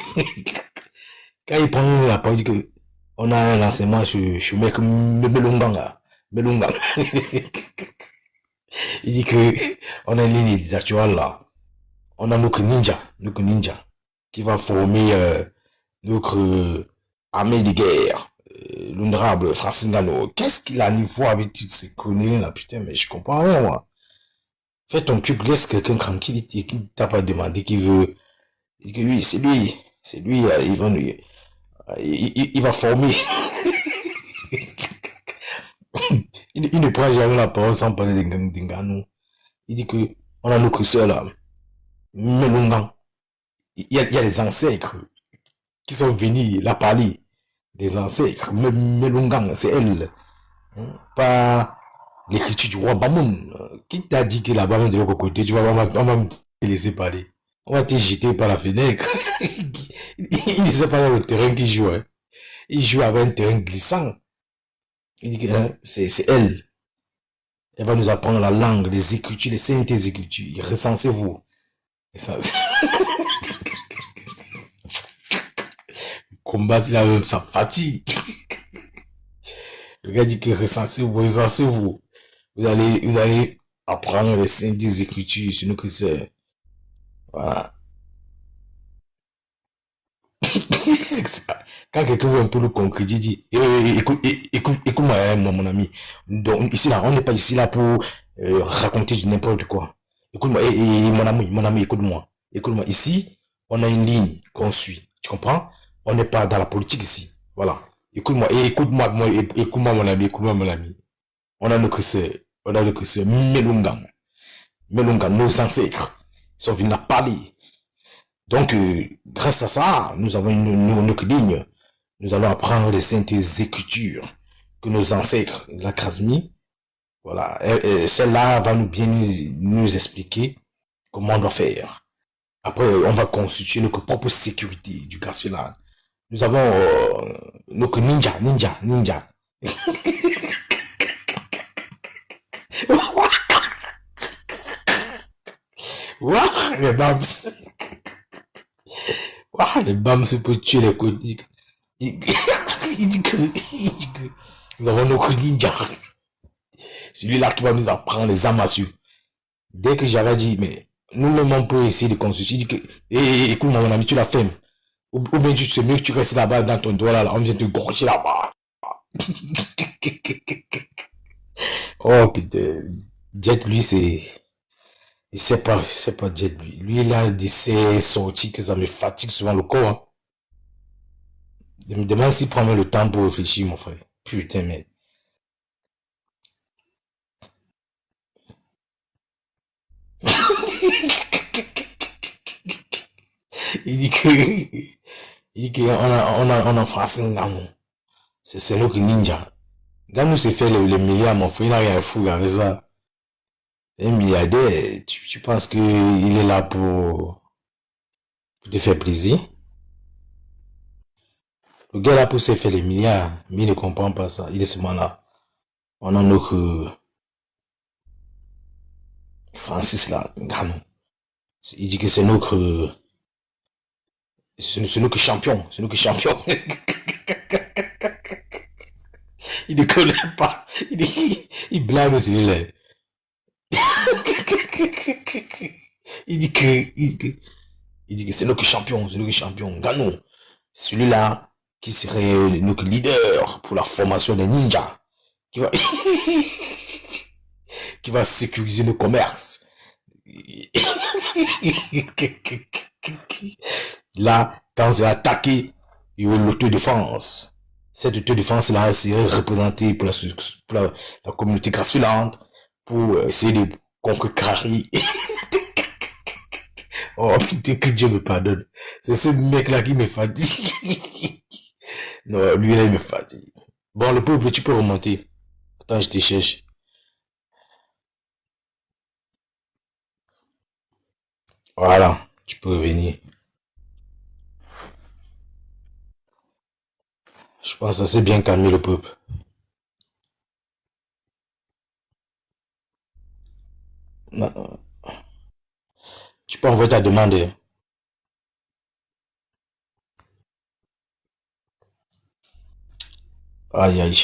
Quand il prend la parole, il dit que on a un enseignement sur mec Melunganga. Melunganga. Il dit que on a une ligne éditoriale là. On a notre ninja, qui va former notre armée de guerre, l'honorable Francis Ngannou. Qu'est-ce qu'il a à niveau avec toutes ces conneries là, putain, mais je comprends rien, moi. Fais ton truc, laisse quelqu'un tranquille, et qui t'a pas demandé qu'il veut, et que lui, c'est lui, il va former. il ne prend jamais la parole sans parler d'Ngannou. Il dit que, on a nos curseurs là, Melungan. Il y a les ancêtres qui sont venus la parler. Des ancêtres. Melungan, c'est elle. Hein? Pas l'écriture du roi Bamoun. Qui t'a dit que là-bas, de l'autre côté, tu vas me laisser parler. On va te jeter par la fenêtre. Il ne sait pas le terrain qu'il joue. Hein. Il joue avec un terrain glissant. Il dit que hein, c'est elle. Elle va nous apprendre la langue, les écritures, les saintes écritures. Recensez-vous. Combat, c'est la même, ça fatigue. Le gars dit que recensez-vous. Vous allez apprendre les saintes écritures sur nos chrétiens. Voilà. Quand quelqu'un veut un peu le concrétiser, il dit, écoute-moi, hein, mon ami. Donc, ici, là, on n'est pas ici là pour raconter du n'importe quoi. Écoute-moi, mon ami, écoute-moi. Écoute-moi, ici, on a une ligne qu'on suit. Tu comprends? On n'est pas dans la politique ici. Voilà. Écoute-moi, écoute-moi, mon ami. On a le chrétien, Melungan, nos ancêtres, ils sont venus à parler. Donc, grâce à ça, nous avons notre ligne. Nous allons apprendre les saintes écritures que nos ancêtres, la Krasmi, voilà, celle-là va nous expliquer comment on doit faire. Après, on va constituer notre propre sécurité du Grassland. Nous avons notre ninja. Ouah, les bams. Ouah, les bams peuvent tuer les côtés. Il dit que nous avons notre ninja. Celui-là qui va nous apprendre les armes à suivre. Dès que j'avais dit, mais nous-mêmes on peut essayer de constituer. Il dit que, écoute mon ami, tu la fermes. Ou bien tu sais mieux que tu restes là-bas dans ton doigt là, on vient te gorger là-bas. Oh putain, Jet lui il sait pas Jet lui. Lui il a dit c'est sorti que ça me fatigue souvent le corps. Hein. Demande s'il prend le temps pour réfléchir, mon frère. Putain, mais. Il dit que. Il dit qu'on a français Nganou. C'est le ninja. Nganou s'est fait les milliards, mon frère. Il n'a rien à foutre avec ça. Un milliardaire, tu penses qu'il est là pour te faire plaisir? Le gars là pour se faire les milliards, mais il ne comprend pas ça. Il est seulement là. On a notre Francis là, Nganou. Il dit que c'est notre champion. C'est notre champion. Il ne connaît pas. Il blague celui-là. Il dit que c'est notre champion. Nganou. Celui-là qui serait notre leader pour la formation des ninjas. Qui va sécuriser le commerce. Là, quand c'est attaqué, il y a l'autodéfense. Cette autodéfense-là serait représentée pour la communauté grassulante, pour essayer de conquérir. Oh putain, que Dieu me pardonne. C'est ce mec-là qui me fatigue. Non, lui là, il me fatigue. Bon, le peuple, tu peux remonter. Attends, je te cherche. Voilà, tu peux revenir. Je pense que ça s'est bien calmé le peuple. Non. Tu peux envoyer ta demande. Aïe aïe.